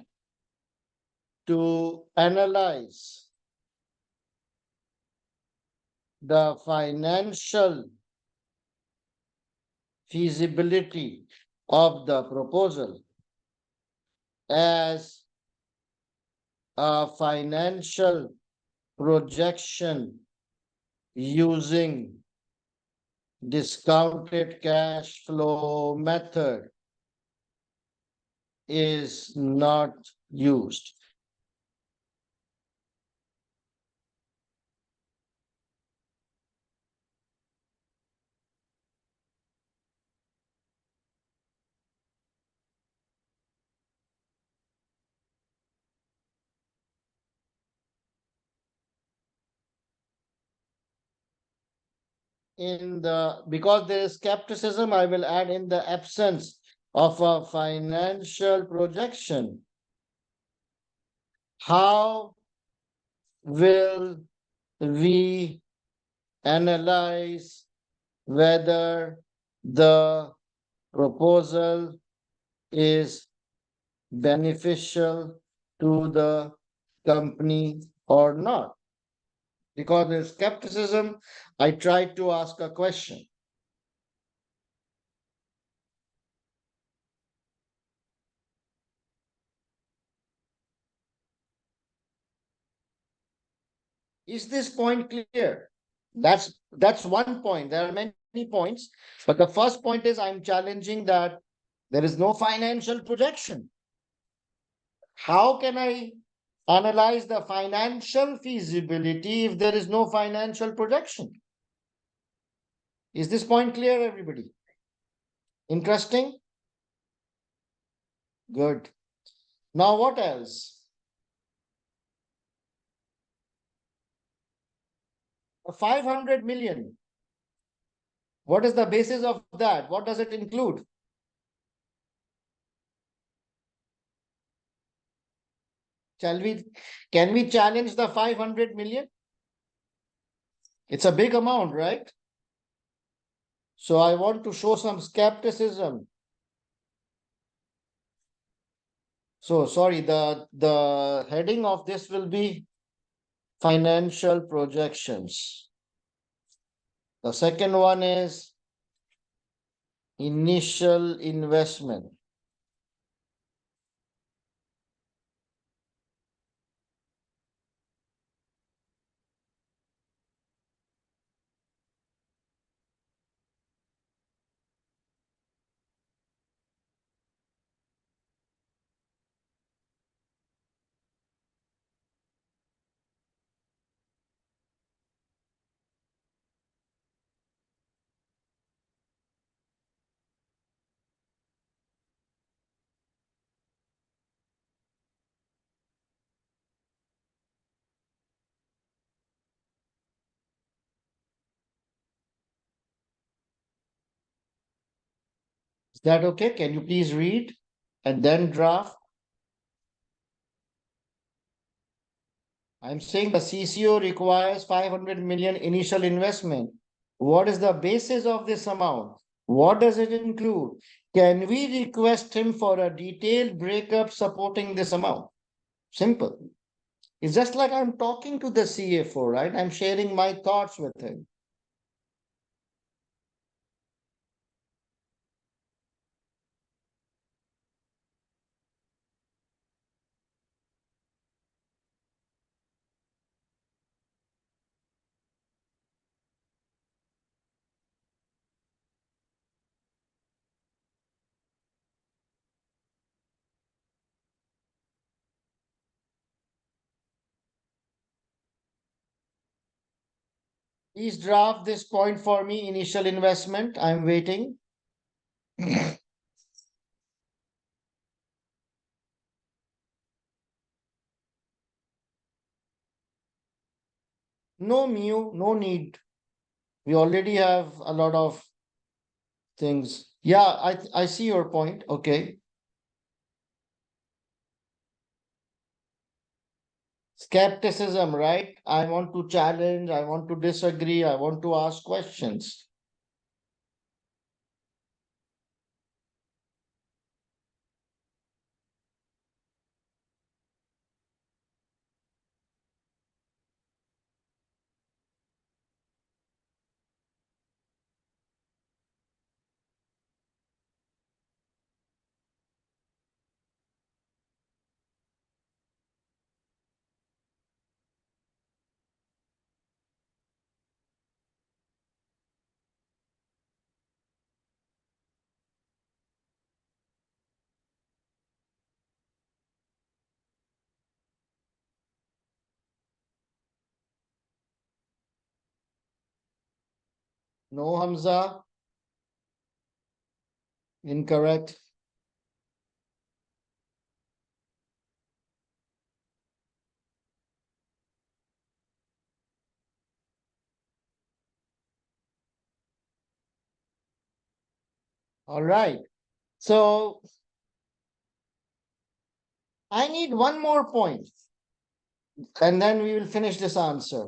to analyze the financial feasibility of the proposal as a financial projection using discounted cash flow method is not used. Because there is skepticism, I will add in the absence of a financial projection. How will we analyze whether the proposal is beneficial to the company or not? Because there's skepticism, I tried to ask a question. Is this point clear? That's one point. There are many points, but the first point is I'm challenging that there is no financial projection. How can I analyze the financial feasibility if there is no financial projection? Is this point clear, everybody? Interesting? Good. Now, what else? 500 million. What is the basis of that? What does it include? Can we challenge the 500 million? It's a big amount, right? So I want to show some skepticism. So sorry, the heading of this will be financial projections. The second one is initial investment. Is that okay? Can you please read and then draft? I'm saying the CCO requires 500 million initial investment. What is the basis of this amount? What does it include? Can we request him for a detailed breakup supporting this amount? Simple. It's just like I'm talking to the CFO, right? I'm sharing my thoughts with him. Please draft this point for me, initial investment. I'm waiting. No mu, no need. We already have a lot of things. Yeah, I see your point. Okay. Skepticism, right? I want to challenge, I want to disagree, I want to ask questions. No, Hamza, incorrect. All right. So I need one more point, and then we will finish this answer.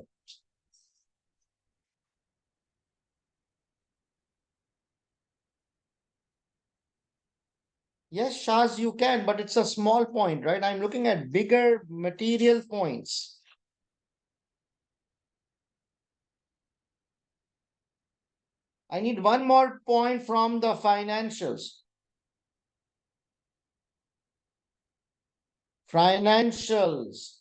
Yes, Shaz, you can, but it's a small point, right? I'm looking at bigger material points. I need one more point from the financials. Financials.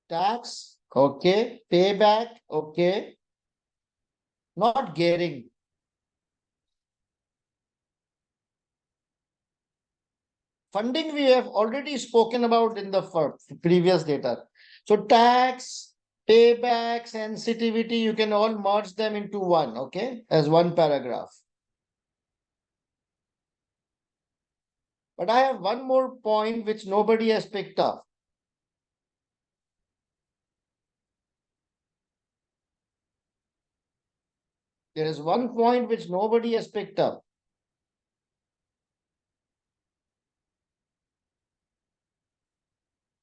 Tax, okay. Payback, okay. Not getting. Funding we have already spoken about in the previous data. So tax, payback, sensitivity, you can all merge them into one, okay, as one paragraph. But I have one more point which nobody has picked up. There is one point which nobody has picked up.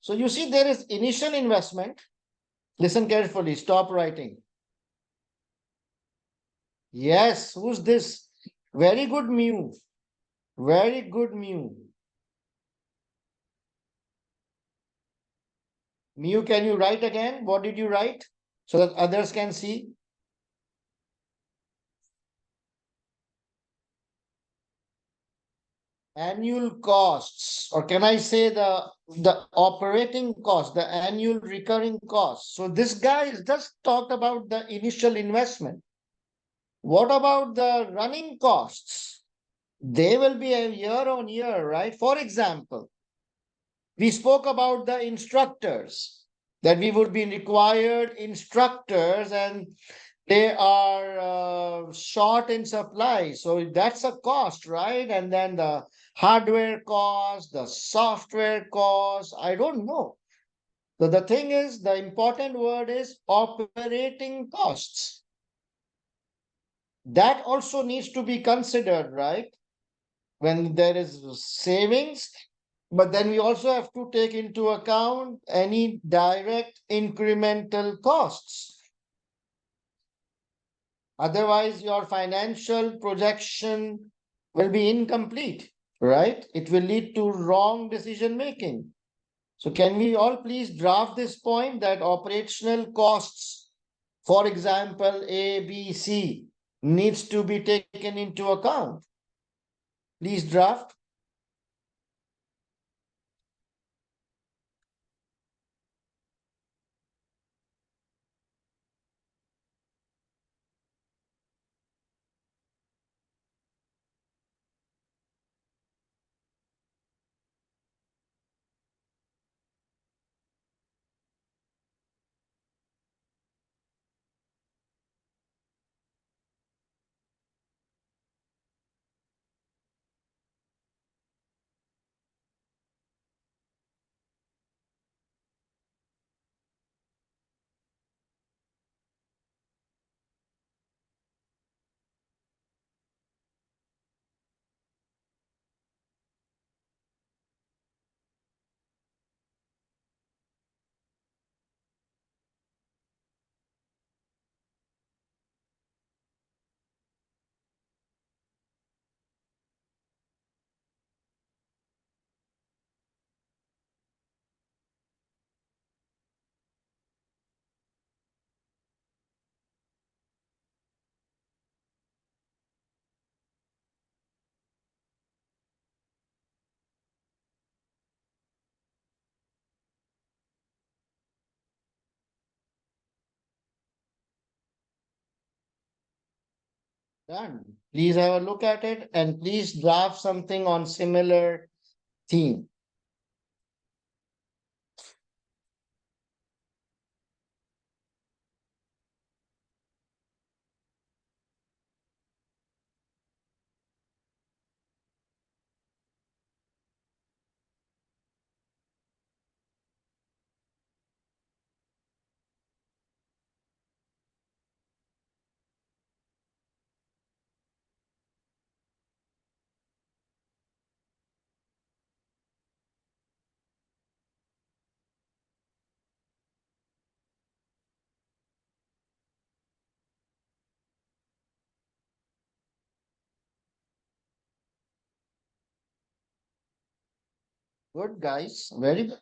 So you see, there is initial investment. Listen carefully, stop writing. Yes, who's this? Very good, Mu. Very good, Mu. Mu, can you write again? What did you write? So that others can see. Annual costs, or can I say the operating cost, the annual recurring cost. So this guy is just talked about the initial investment. What about the running costs? They will be a year on year, right? For example, we spoke about the instructors, that we would be required instructors and they are short in supply. So that's a cost, right? And then the hardware cost, the software cost, I don't know. So the thing is, the important word is operating costs. That also needs to be considered, right? When there is savings, but then we also have to take into account any direct incremental costs. Otherwise, your financial projection will be incomplete, right? It will lead to wrong decision making. So can we all please draft this point that operational costs, for example, A, B, C, needs to be taken into account? Please draft. Done. Please have a look at it and please draft something on similar theme. Good, guys. Very good.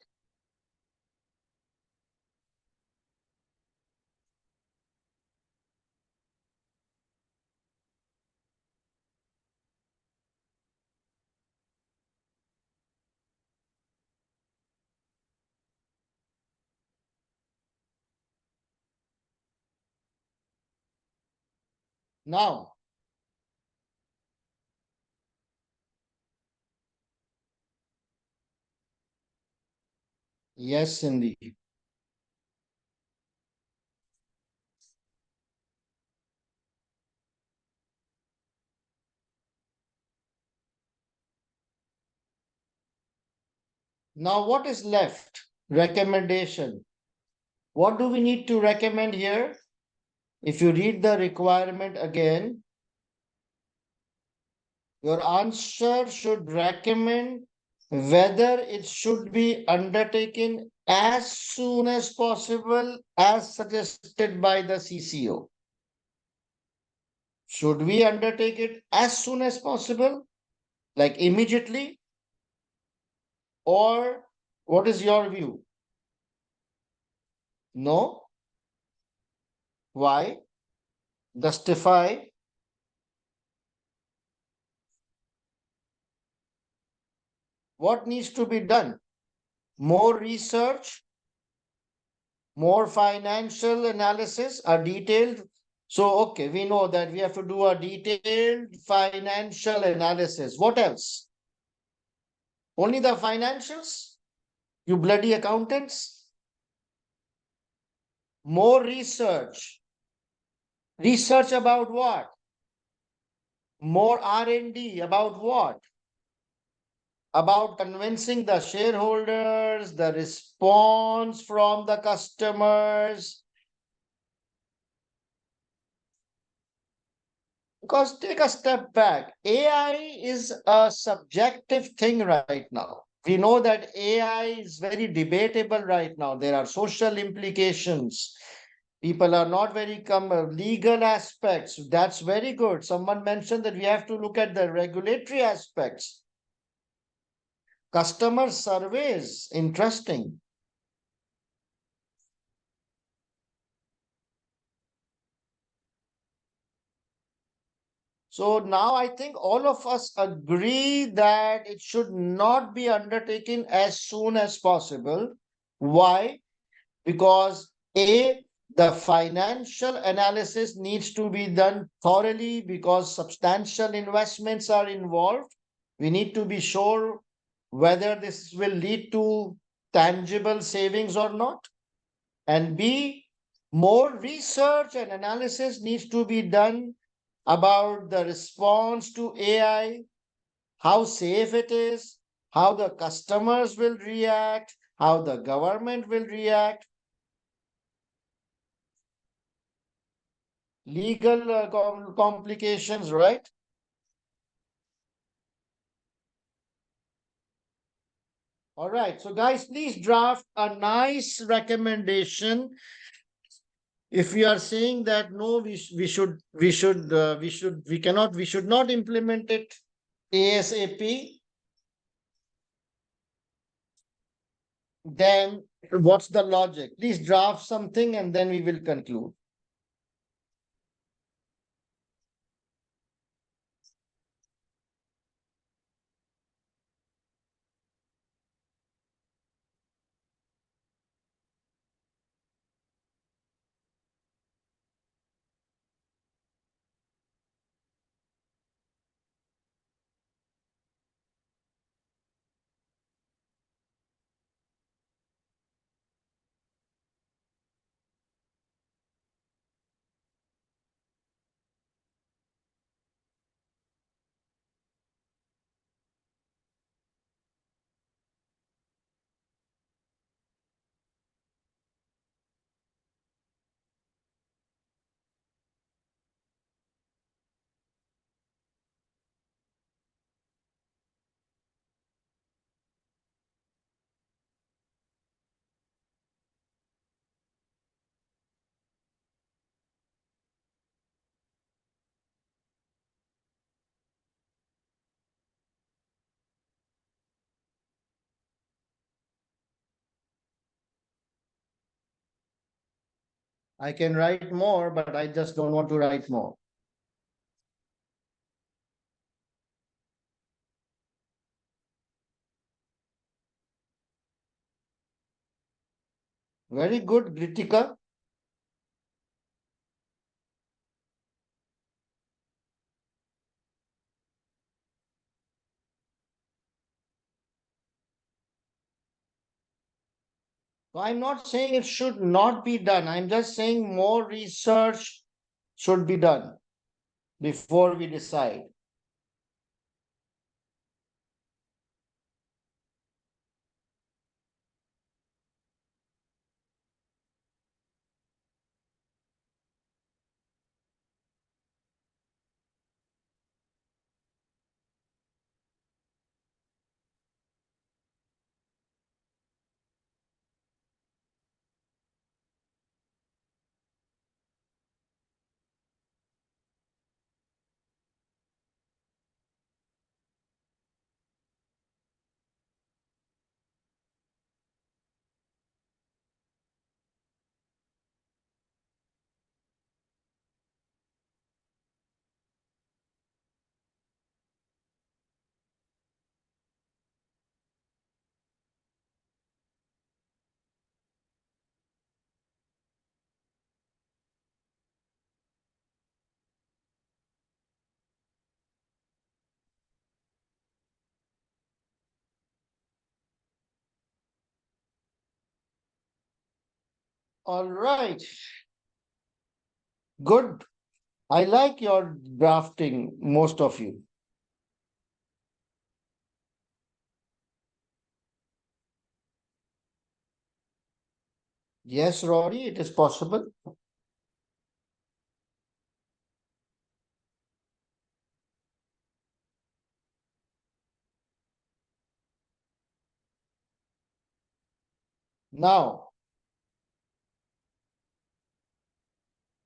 Now, yes, Cindy. Now, what is left? Recommendation. What do we need to recommend here? If you read the requirement again, your answer should recommend whether it should be undertaken as soon as possible, as suggested by the CCO. Should we undertake it as soon as possible, like immediately? Or what is your view? No? Why? Justify. What needs to be done? More research, more financial analysis, a detailed. So, okay, we know that we have to do a detailed financial analysis. What else? Only the financials? You bloody accountants? More research. Research about what? More R&D about what? About convincing the shareholders, the response from the customers. Because take a step back, AI is a subjective thing right now. We know that AI is very debatable right now. There are social implications. People are not very legal aspects. That's very good. Someone mentioned that we have to look at the regulatory aspects. Customer surveys, interesting. So now I think all of us agree that it should not be undertaken as soon as possible. Why? Because A, the financial analysis needs to be done thoroughly because substantial investments are involved. We need to be sure whether this will lead to tangible savings or not. And B, more research and analysis needs to be done about the response to AI, how safe it is, how the customers will react, how the government will react, legal complications, right? All right. So, guys, please draft a nice recommendation. If we are saying that no, we should not implement it ASAP, then what's the logic? Please draft something and then we will conclude. I can write more, but I just don't want to write more. Very good, Gritika. So I'm not saying it should not be done. I'm just saying more research should be done before we decide. All right. Good. I like your drafting, most of you. Yes, Rory, it is possible. Now,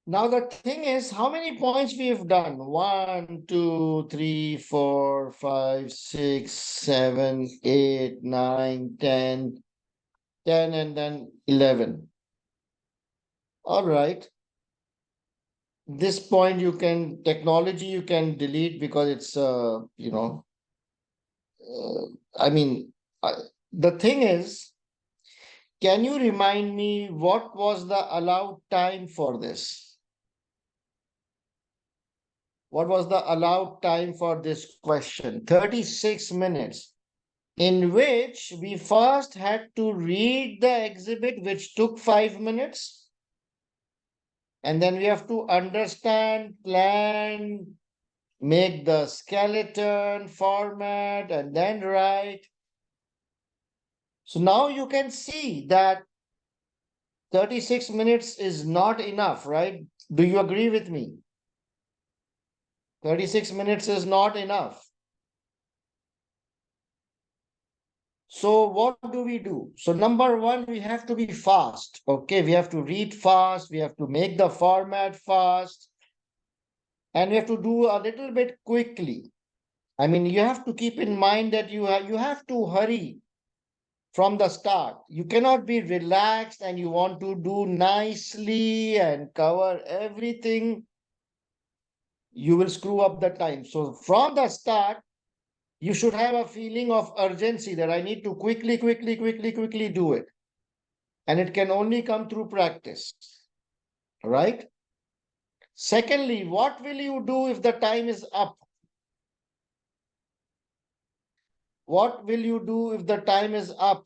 now the thing is, how many points we have done? 1, 2, 3, 4, 5, 6, 7, 8, 9, 10, 10, and then 11. All right. This point you can, technology you can delete because it's, uh, I mean, uh, the thing is, can you remind me what was the allowed time for this? What was the allowed time for this question? 36 minutes, in which we first had to read the exhibit, which took 5 minutes. And then we have to understand, plan, make the skeleton format, and then write. So now you can see that 36 minutes is not enough, right? Do you agree with me? 36 minutes is not enough. So what do we do? So number one, we have to be fast. Okay, we have to read fast. We have to make the format fast. And we have to do a little bit quickly. I mean, you have to keep in mind that you have to hurry from the start. You cannot be relaxed and you want to do nicely and cover everything. You will screw up the time. So from the start, you should have a feeling of urgency that I need to quickly do it. And it can only come through practice, right? Secondly, what will you do if the time is up? What will you do if the time is up?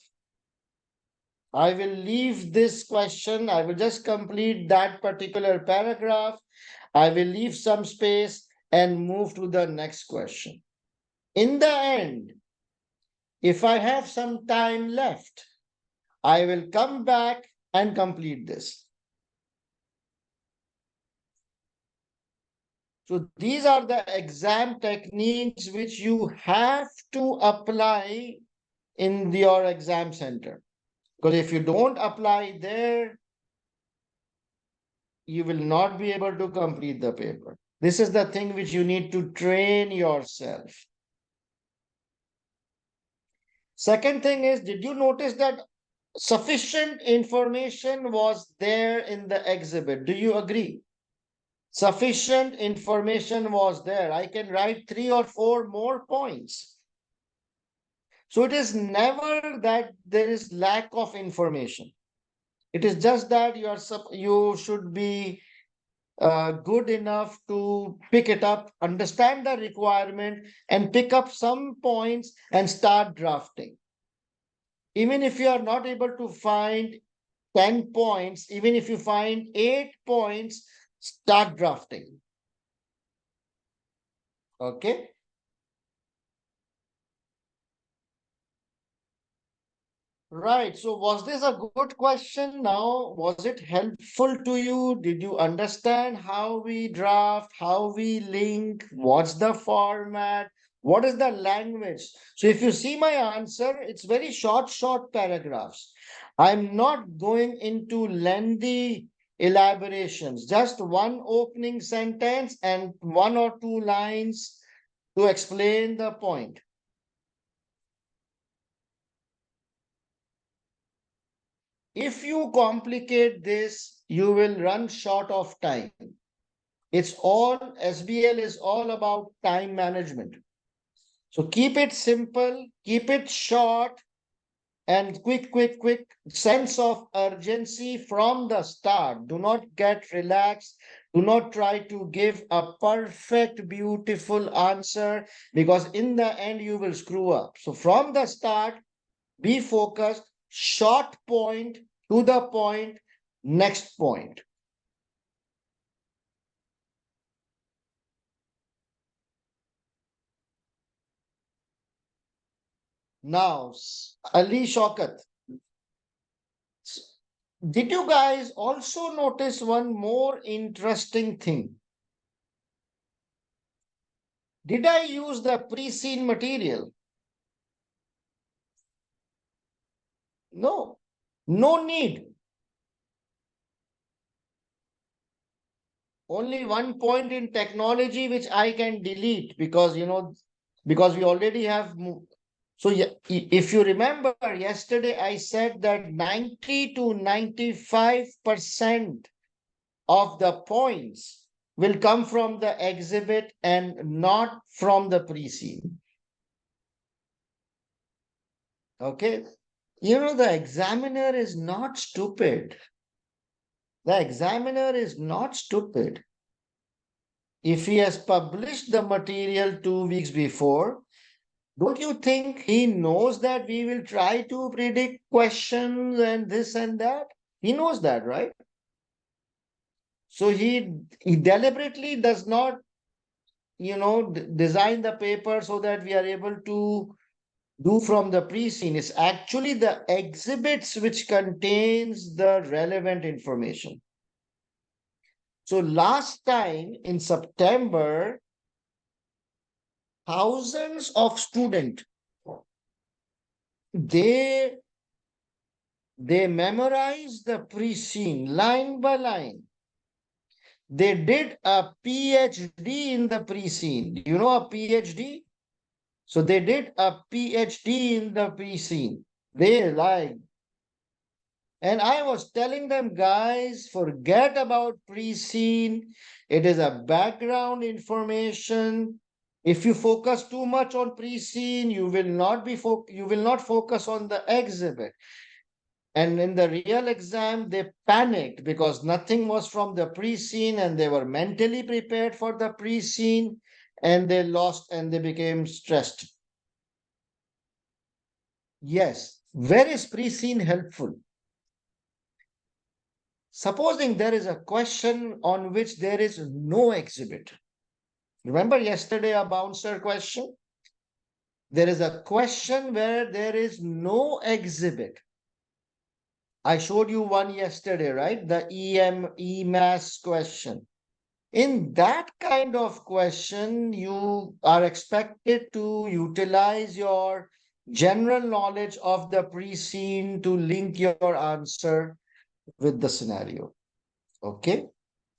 I will leave this question. I will just complete that particular paragraph. I will leave some space and move to the next question. In the end, if I have some time left, I will come back and complete this. So these are the exam techniques which you have to apply in your exam center. Because if you don't apply there, you will not be able to complete the paper. This is the thing which you need to train yourself. Second thing is, did you notice that sufficient information was there in the exhibit? Do you agree? Sufficient information was there. I can write 3 or 4 more points. So it is never that there is lack of information. It is just that you should be good enough to pick it up, understand the requirement, and pick up some points and start drafting. Even if you are not able to find 10 points, even if you find 8 points, start drafting. Okay. Right. So was this a good question now? Was it helpful to you? Did you understand how we draft, how we link, what's the format, what is the language? So if you see my answer, it's very short paragraphs. I'm not going into lengthy elaborations, just one opening sentence and 1 or 2 lines to explain the point. If you complicate this, you will run short of time. It's all, SBL is all about time management. So keep it simple, keep it short, and quick. Sense of urgency from the start. Do not get relaxed. Do not try to give a perfect, beautiful answer because in the end you will screw up. So from the start, be focused, short point, to the point, Next point. Now, Ali Shaukat, did you guys also notice one more interesting thing? Did I use the pre-seen material? No, no need. Only one point in technology which I can delete because, because we already have. So, yeah, if you remember yesterday, I said that 90 to 95% of the points will come from the exhibit and not from the pre-scene. Okay. The examiner is not stupid. The examiner is not stupid. If he has published the material 2 weeks before, don't you think he knows that we will try to predict questions and this and that? He knows that, right? So he deliberately does not, design the paper so that we are able to do from the pre-scene. It's actually the exhibits which contains the relevant information. So last time in September, thousands of students, they they memorized the pre-scene line by line. They did a PhD in the pre-scene. You know a PhD? So they did a PhD in the pre-scene. They like, and I was telling them, guys, forget about pre-scene. It is a background information. If you focus too much on pre-scene, you will not focus on the exhibit. And in the real exam, they panicked because nothing was from the pre-scene and they were mentally prepared for the pre-scene and they lost and they became stressed. Yes, where is pre-scene helpful? Supposing there is a question on which there is no exhibit. Remember yesterday a bouncer question? There is a question where there is no exhibit. I showed you one yesterday, right? The EMAS question. In that kind of question, you are expected to utilize your general knowledge of the pre-scene to link your answer with the scenario. Okay.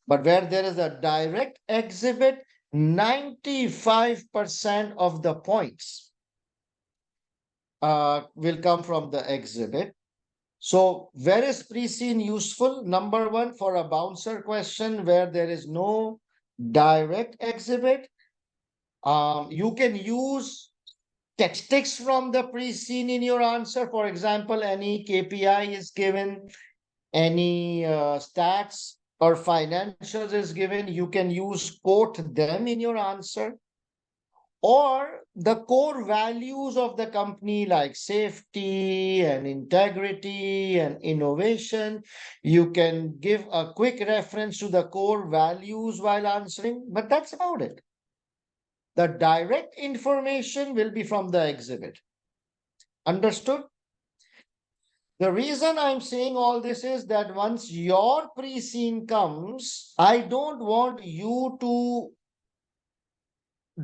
But where there is a direct exhibit, 95% of the points will come from the exhibit. So where is pre-scene useful? Number one, for a bouncer question where there is no direct exhibit, you can use statistics from the pre-scene in your answer. For example, any KPI is given, any stats or financials is given, you can quote them in your answer. Or the core values of the company like safety and integrity and innovation. You can give a quick reference to the core values while answering, but that's about it. The direct information will be from the exhibit. Understood? The reason I'm saying all this is that once your pre-scene comes, I don't want you to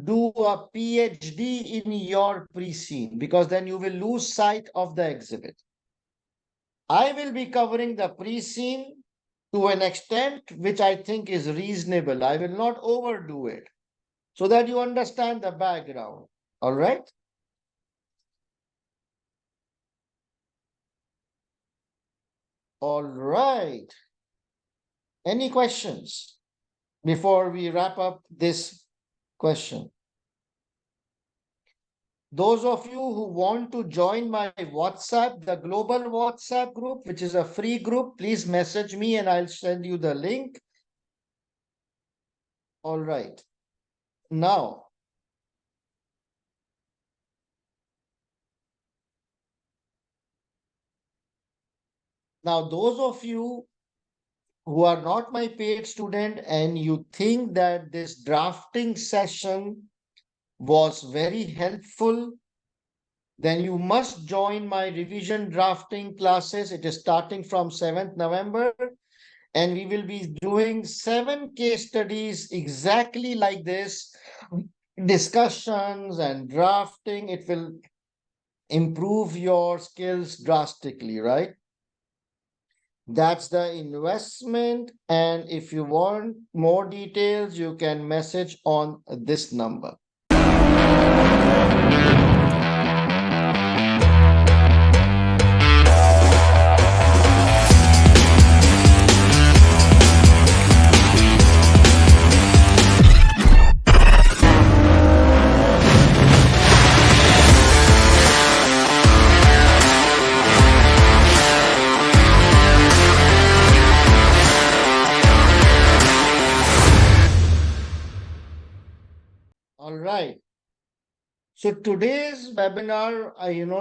do a PhD in your pre-scene because then you will lose sight of the exhibit. I will be covering the pre-scene to an extent which I think is reasonable. I will not overdo it so that you understand the background. All right? All right. Any questions before we wrap up this question? Those of you who want to join my WhatsApp, the global WhatsApp group, which is a free group, please message me and I'll send you the link. All right. Now, those of you who are not my paid student and you think that this drafting session was very helpful, then you must join my revision drafting classes. It is starting from 7th November, and we will be doing 7 case studies exactly like this, discussions and drafting. It will improve your skills drastically, right? That's the investment. And if you want more details, you can message on this number. All right. So today's webinar,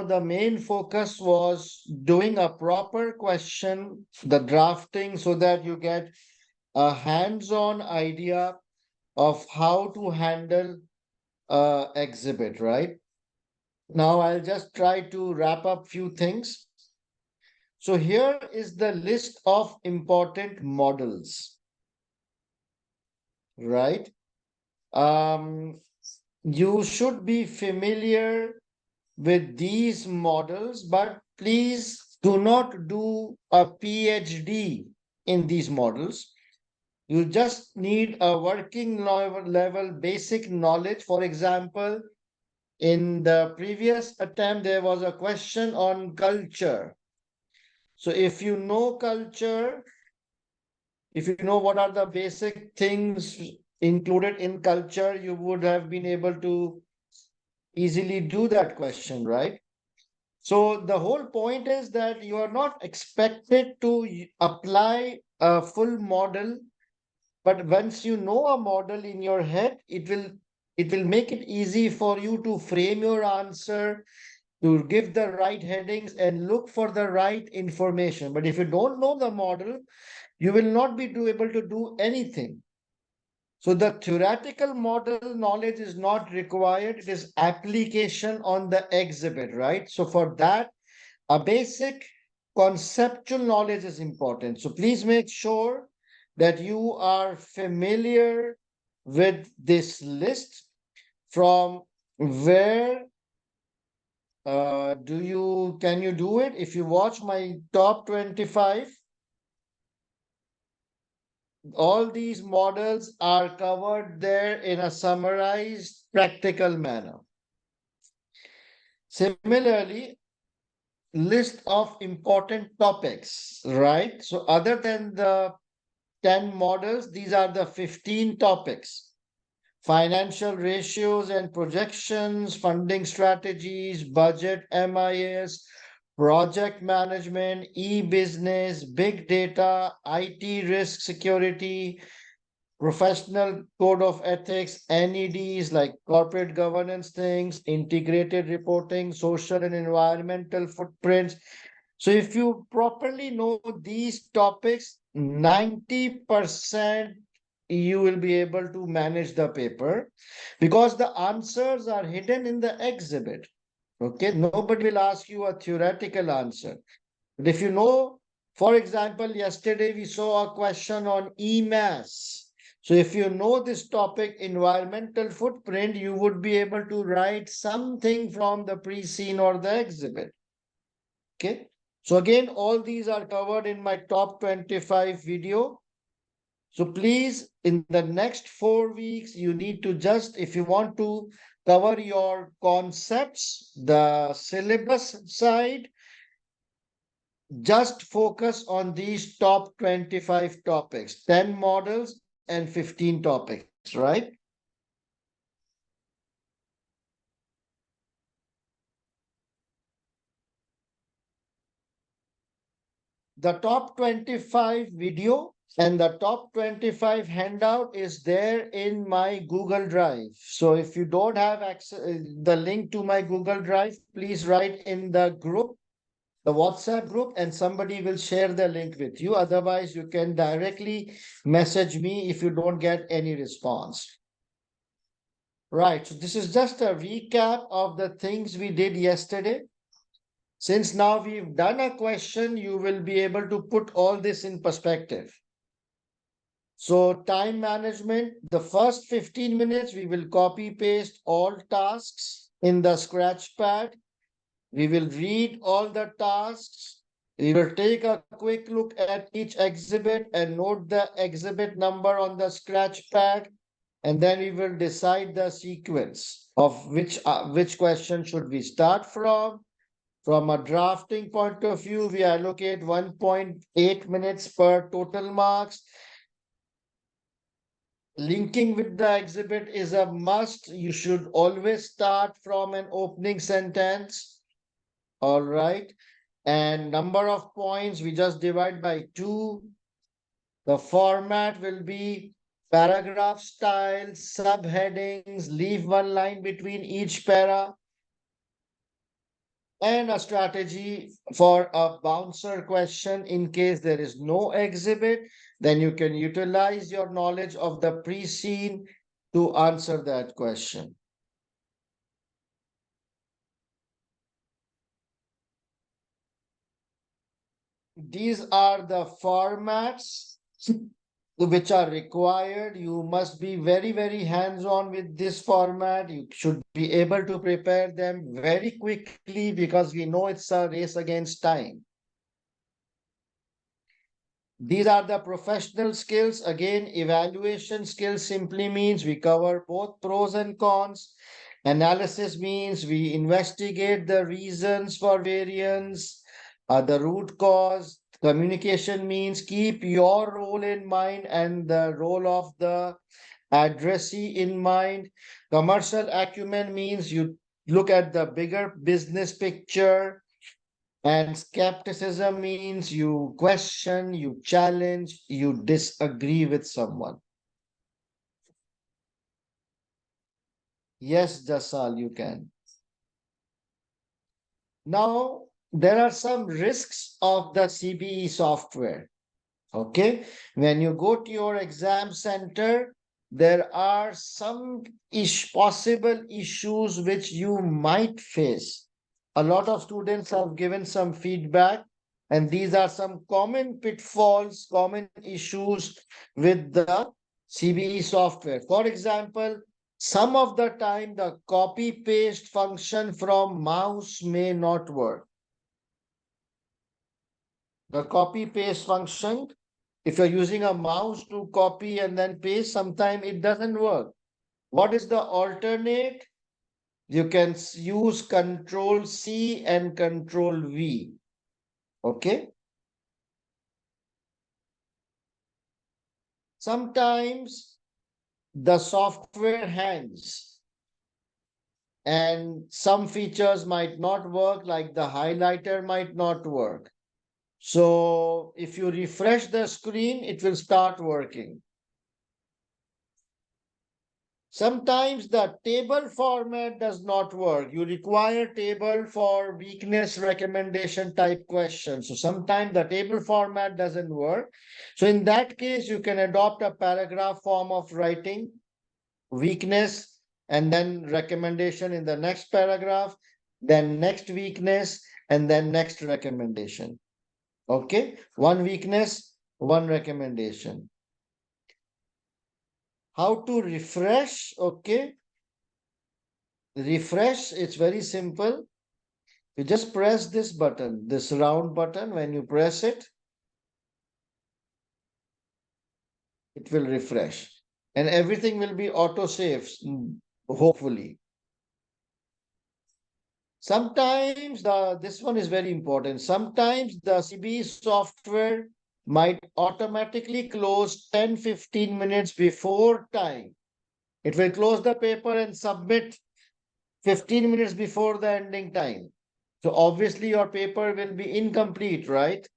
the main focus was doing a proper question, the drafting, so that you get a hands-on idea of how to handle a exhibit, right? Now I'll just try to wrap up few things. So here is the list of important models, right? You should be familiar with these models, but please do not do a PhD in these models. You just need a working level basic knowledge. For example, in the previous attempt, there was a question on culture. So if you know culture, if you know what are the basic things included in culture, you would have been able to easily do that question, right? So the whole point is that you are not expected to apply a full model, but once you know a model in your head, it will make it easy for you to frame your answer, to give the right headings and look for the right information. But if you don't know the model, you will not be able to do anything. So the theoretical model knowledge is not required. It is application on the exhibit, right? So for that, a basic conceptual knowledge is important. So please make sure that you are familiar with this list. From where can you do it? If you watch my top 25, all these models are covered there in a summarized practical manner. Similarly, list of important topics, right? So other than the 10 models, these are the 15 topics: financial ratios and projections, funding strategies, budget, MIS, project management, e-business, big data, IT risk security, professional code of ethics, NEDs like corporate governance things, integrated reporting, social and environmental footprints. So if you properly know these topics, 90% you will be able to manage the paper, because the answers are hidden in the exhibit. Okay, nobody will ask you a theoretical answer. But if you know, for example, yesterday we saw a question on e-mass. So if you know this topic, environmental footprint, you would be able to write something from the pre-scene or the exhibit. Okay. So again, all these are covered in my top 25 video. So please, in the next 4 weeks, you need to just, if you want to cover your concepts, the syllabus side, just focus on these top 25 topics, 10 models and 15 topics, right? The top 25 video and the top 25 handout is there in my Google Drive. So if you don't have access, the link to my Google Drive, please write in the group the WhatsApp group and somebody will share the link with you. Otherwise, you can directly message me if you don't get any response. Right. So this is just a recap of the things we did yesterday. Since now we've done a question, you will be able to put all this in perspective. So time management, the first 15 minutes, we will copy paste all tasks in the scratch pad. We will read all the tasks. We will take a quick look at each exhibit and note the exhibit number on the scratch pad. And then we will decide the sequence of which question should we start from. From a drafting point of view, we allocate 1.8 minutes per total marks. Linking with the exhibit is a must. You should always start from an opening sentence. All right. And number of points, we just divide by 2. The format will be paragraph style, subheadings, leave one line between each para. And a strategy for a bouncer question in case there is no exhibit, then you can utilize your knowledge of the pre-scene to answer that question. These are the formats which are required. You must be very, very hands-on with this format. You should be able to prepare them very quickly because we know it's a race against time. These are the professional skills. Again, evaluation skills simply means we cover both pros and cons. Analysis means we investigate the reasons for variance, the root cause. Communication means keep your role in mind and the role of the addressee in mind. Commercial acumen means you look at the bigger business picture. And skepticism means you question, you challenge, you disagree with someone. Yes, Jasal, you can. Now, there are some risks of the CBE software. Okay, when you go to your exam center, there are some possible issues which you might face. A lot of students have given some feedback, and these are some common pitfalls, common issues with the CBE software. For example, some of the time the copy paste function from mouse may not work. The copy paste function, if you're using a mouse to copy and then paste, sometimes it doesn't work. What is the alternate? You can use Control C and Control V. Okay. Sometimes the software hangs and some features might not work, like the highlighter might not work. So if you refresh the screen, it will start working. Sometimes the table format does not work. You require table for weakness recommendation type questions. So sometimes the table format doesn't work. So in that case, you can adopt a paragraph form of writing, weakness, and then recommendation in the next paragraph, then next weakness, and then next recommendation. Okay, one weakness, one recommendation. How to refresh? Okay, refresh, it's very simple. You just press this button, this round button. When you press it, it will refresh and everything will be auto saves, hopefully. Sometimes this one is very important. Sometimes the CBE software might automatically close 10-15 minutes before time. It will close the paper and submit 15 minutes before the ending time. So obviously your paper will be incomplete, right?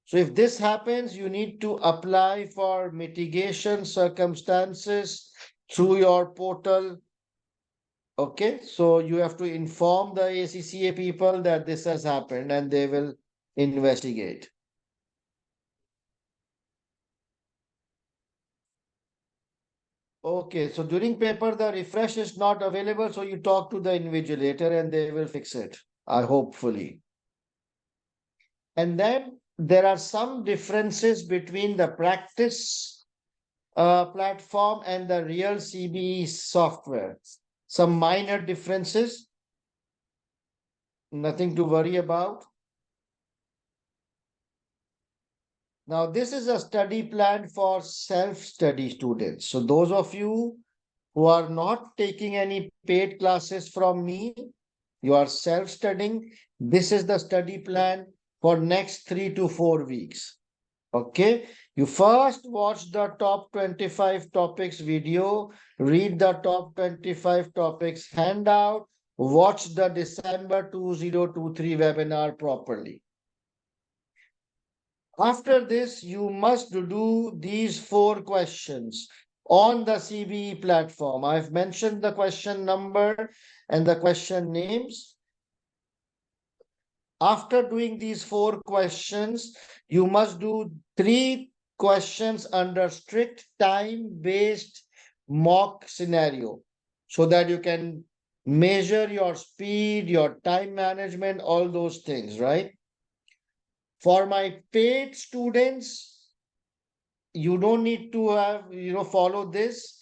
So if this happens, you need to apply for mitigation circumstances through your portal. Okay, so you have to inform the ACCA people that this has happened and they will investigate. Okay, so during paper, the refresh is not available, so you talk to the invigilator and they will fix it, hopefully. And then there are some differences between the practice platform and the real CBE software. Some minor differences, nothing to worry about. Now, this is a study plan for self-study students. So those of you who are not taking any paid classes from me, you are self-studying. This is the study plan for next 3 to 4 weeks. Okay, you first watch the top 25 topics video, read the top 25 topics handout, watch the December 2023 webinar properly. After this, you must do these 4 questions on the CBE platform. I've mentioned the question number and the question names. After doing these 4 questions, you must do 3 questions under strict time-based mock scenario so that you can measure your speed, your time management, all those things, right? For my paid students, you don't need to have, follow this.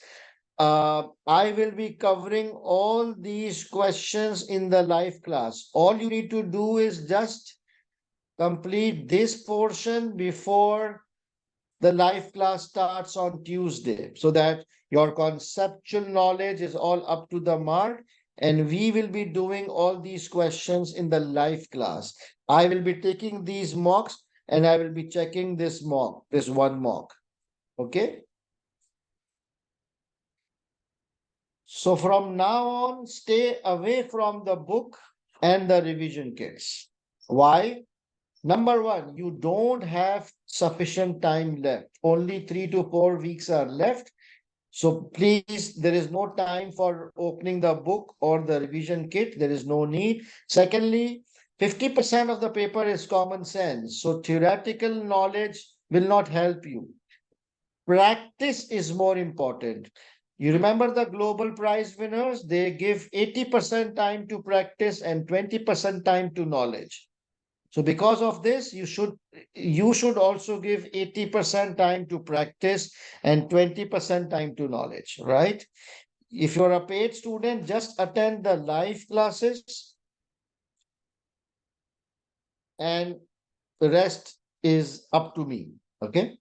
I will be covering all these questions in the live class. All you need to do is just complete this portion before the live class starts on Tuesday so that your conceptual knowledge is all up to the mark. And we will be doing all these questions in the live class. I will be taking these mocks and I will be checking this mock, this one mock. Okay. So from now on, stay away from the book and the revision kits. Why? Number one, you don't have sufficient time left. Only 3 to 4 weeks are left. So please, there is no time for opening the book or the revision kit. There is no need. Secondly, 50% of the paper is common sense. So theoretical knowledge will not help you. Practice is more important. You remember the global prize winners? They give 80% time to practice and 20% time to knowledge. So because of this, you should also give 80% time to practice and 20% time to knowledge, right? If you're a paid student, just attend the live classes and the rest is up to me. Okay.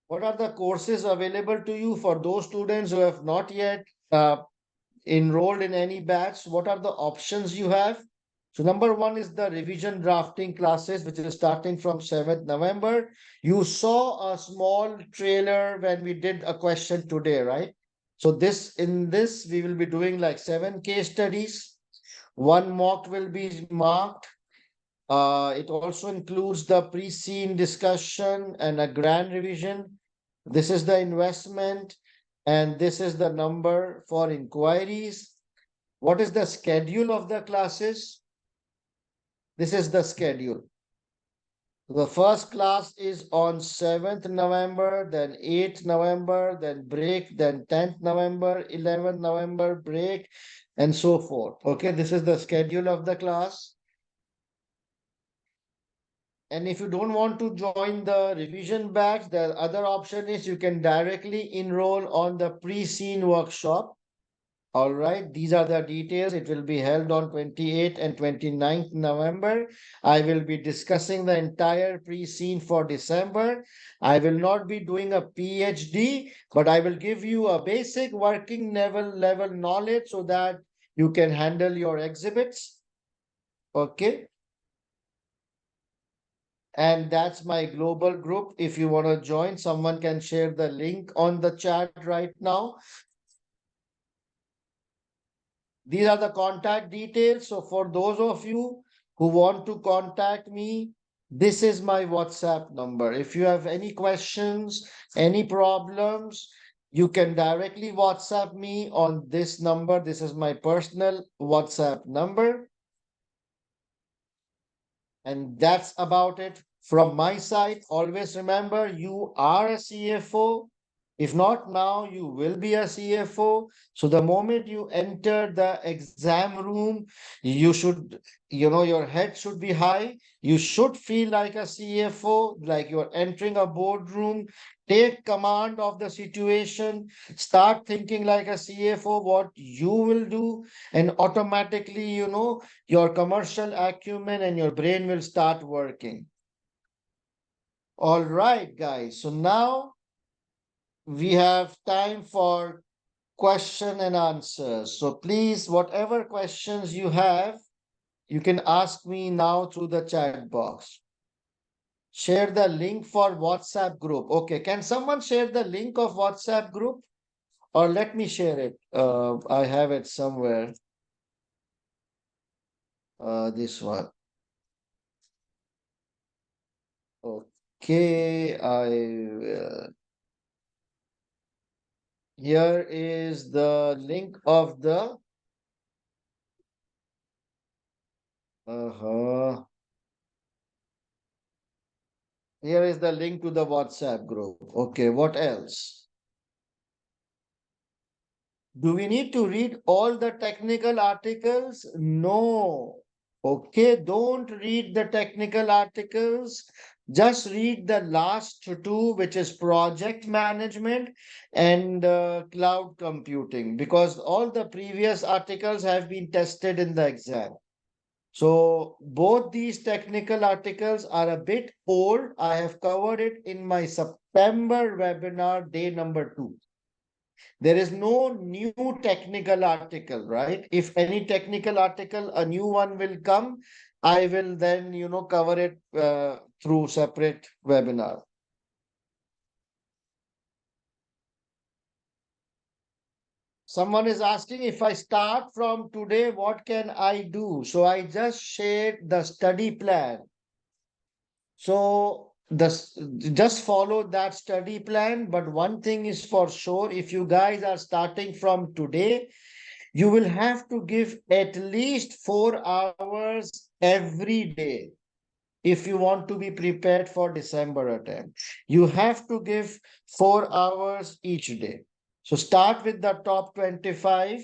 What are the courses available to you for those students who have not yet enrolled in any batch? What are the options you have? So number one is the revision drafting classes, which is starting from 7th November. You saw a small trailer when we did a question today, right? So in this, we will be doing like 7 case studies. One mock will be marked. It also includes the pre-scene discussion and a grand revision. This is the investment, and this is the number for inquiries. What is the schedule of the classes? This is the schedule. The first class is on 7th November, then 8th November, then break, then 10th November, 11th November, break, and so forth. Okay, this is the schedule of the class. And if you don't want to join the revision batch, the other option is you can directly enroll on the pre-scene workshop. All right, these are the details. It will be held on 28th and 29th November. I will be discussing the entire pre-scene for December. I will not be doing a PhD, but I will give you a basic working level knowledge so that you can handle your exhibits. Okay. And that's my global group. If you want to join, someone can share the link on the chat right now. These are the contact details. So for those of you who want to contact me, this is my WhatsApp number. If you have any questions, any problems, You can directly WhatsApp me on this number. This is my personal WhatsApp number. And that's about it from my side. Always remember, you are a CFO. If not now, you will be a CFO. So the moment you enter the exam room, you should, your head should be high. You should feel like a CFO, like you're entering a boardroom. Take command of the situation. Start thinking like a CFO, what you will do, and automatically, your commercial acumen and your brain will start working. All right, guys. So now we have time for question and answers. So please, whatever questions you have, you can ask me now through the chat box. Share the link for WhatsApp group. Okay, can someone share the link of WhatsApp group? Or let me share it. I have it somewhere. This one. Okay, I will. Here is the link of the uh-huh. Here is the link to the WhatsApp group. Okay, what else? Do we need to read all the technical articles? No. Okay, don't read the technical articles. Just read the last two, which is project management and cloud computing, because all the previous articles have been tested in the exam. So both these technical articles are a bit old. I have covered it in my September webinar, day number 2. There is no new technical article, right? If any technical article, a new one will come, I will then, cover it through separate webinar. Someone is asking, if I start from today, what can I do? So I just shared the study plan. So just follow that study plan. But one thing is for sure, if you guys are starting from today, you will have to give at least 4 hours every day. If you want to be prepared for December attempt, you have to give 4 hours each day. So start with the top 25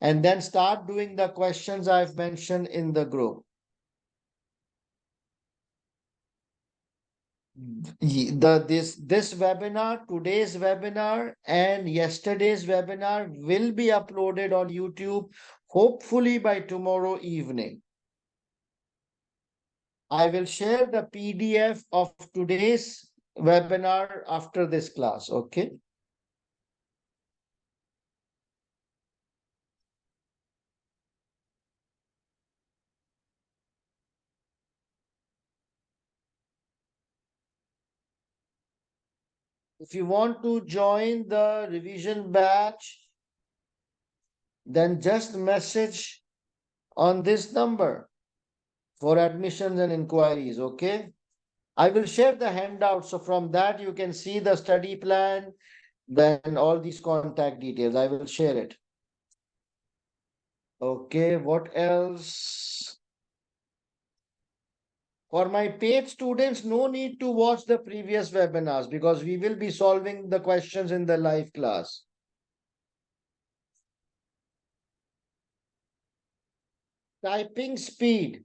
and then start doing the questions I've mentioned in the group. This webinar, today's webinar and yesterday's webinar will be uploaded on YouTube, hopefully by tomorrow evening. I will share the PDF of today's webinar after this class, okay? If you want to join the revision batch, then just message on this number for admissions and inquiries, okay? I will share the handout. So from that, you can see the study plan, then all these contact details. I will share it. Okay, what else? For my paid students, no need to watch the previous webinars because we will be solving the questions in the live class. Typing speed.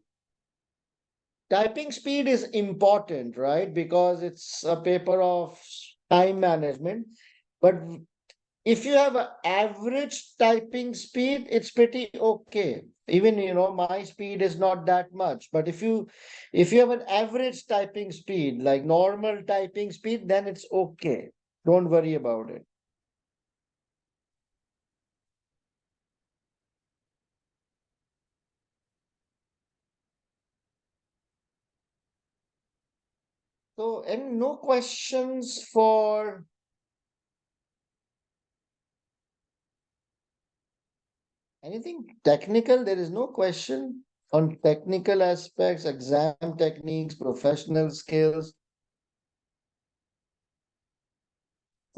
Typing speed is important, right? Because it's a paper of time management. But if you have an average typing speed, it's pretty okay. Even, my speed is not that much. But if you have an average typing speed, like normal typing speed, then it's okay. Don't worry about it. So, and no questions for anything technical? There is no question on technical aspects, exam techniques, professional skills.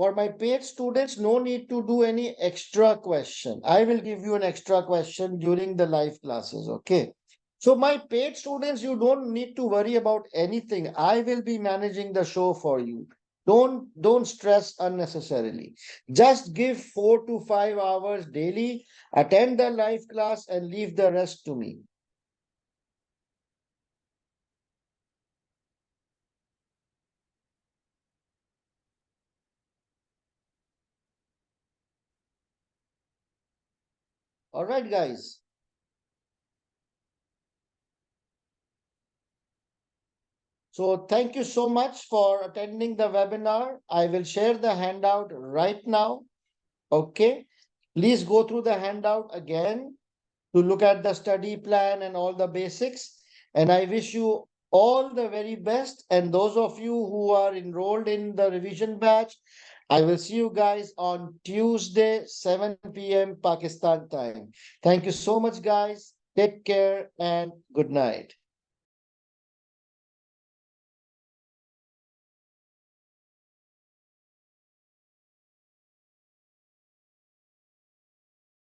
For my paid students, no need to do any extra question. I will give you an extra question during the live classes, okay? So my paid students, you don't need to worry about anything. I will be managing the show for you. Don't stress unnecessarily. Just give 4 to 5 hours daily, attend the live class and leave the rest to me. All right, guys. So thank you so much for attending the webinar. I will share the handout right now. Okay. Please go through the handout again to look at the study plan and all the basics. And I wish you all the very best. And those of you who are enrolled in the revision batch, I will see you guys on Tuesday, 7 p.m. Pakistan time. Thank you so much, guys. Take care and good night.